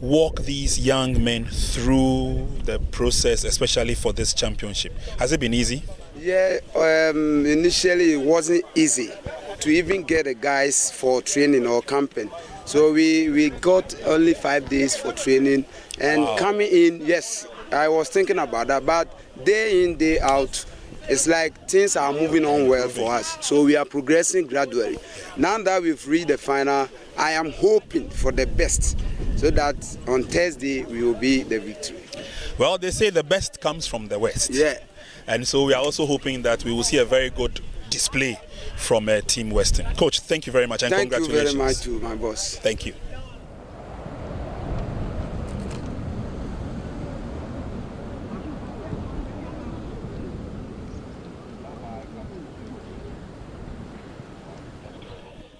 walk these young men through the process, especially for this championship? Has it been easy? Yeah, initially it wasn't easy to even get the guys for training or camping. So we got only 5 days for training, and coming in, yes, I was thinking about that, but day in, day out, it's like things are moving on well for us. So we are progressing gradually. Now that we've reached the final, I am hoping for the best so that on Thursday we will be the victory. Well, they say the best comes from the West. Yeah. And so we are also hoping that we will see a very good display from Team Western. Coach, thank you very much, and thank congratulations. Thank you very much to my boss. Thank you.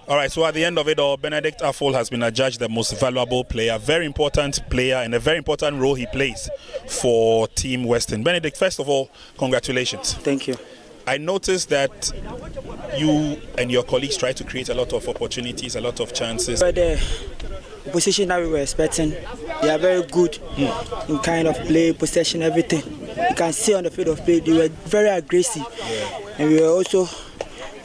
All right, so at the end of it all, Benedict Affol has been adjudged the most valuable player, very important player, and a very important role he plays for Team Western. Benedict, first of all, congratulations. Thank you. I noticed that you and your colleagues tried to create a lot of opportunities, a lot of chances. But the position that we were expecting, they are very good in kind of play, possession, everything. You can see on the field of play, they were very aggressive. Yeah. And we were also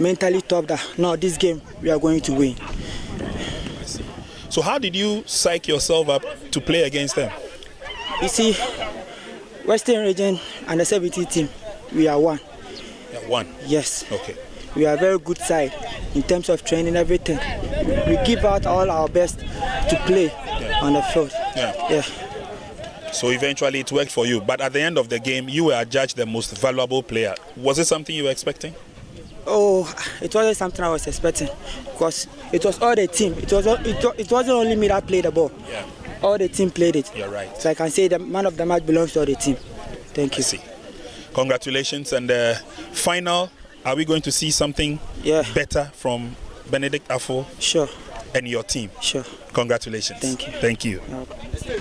mentally tough that, no, this game we are going to win. I see. So how did you psych yourself up to play against them? You see, Western Region and the 70 team, we are one. Yeah, one? Yes. Okay. We are a very good side in terms of training, everything. We give out all our best to play on the field. Yeah. So eventually it worked for you. But at the end of the game, you were adjudged the most valuable player. Was it something you were expecting? Oh, it wasn't something I was expecting because it was all the team. It wasn't only me that played the ball. Yeah. All the team played it. You're right. So I can say the man of the match belongs to all the team. Thank you. I see. Congratulations. And final, are we going to see something better from Benedict Affol? Sure. And your team? Sure. Congratulations. Thank you. Thank you. Okay.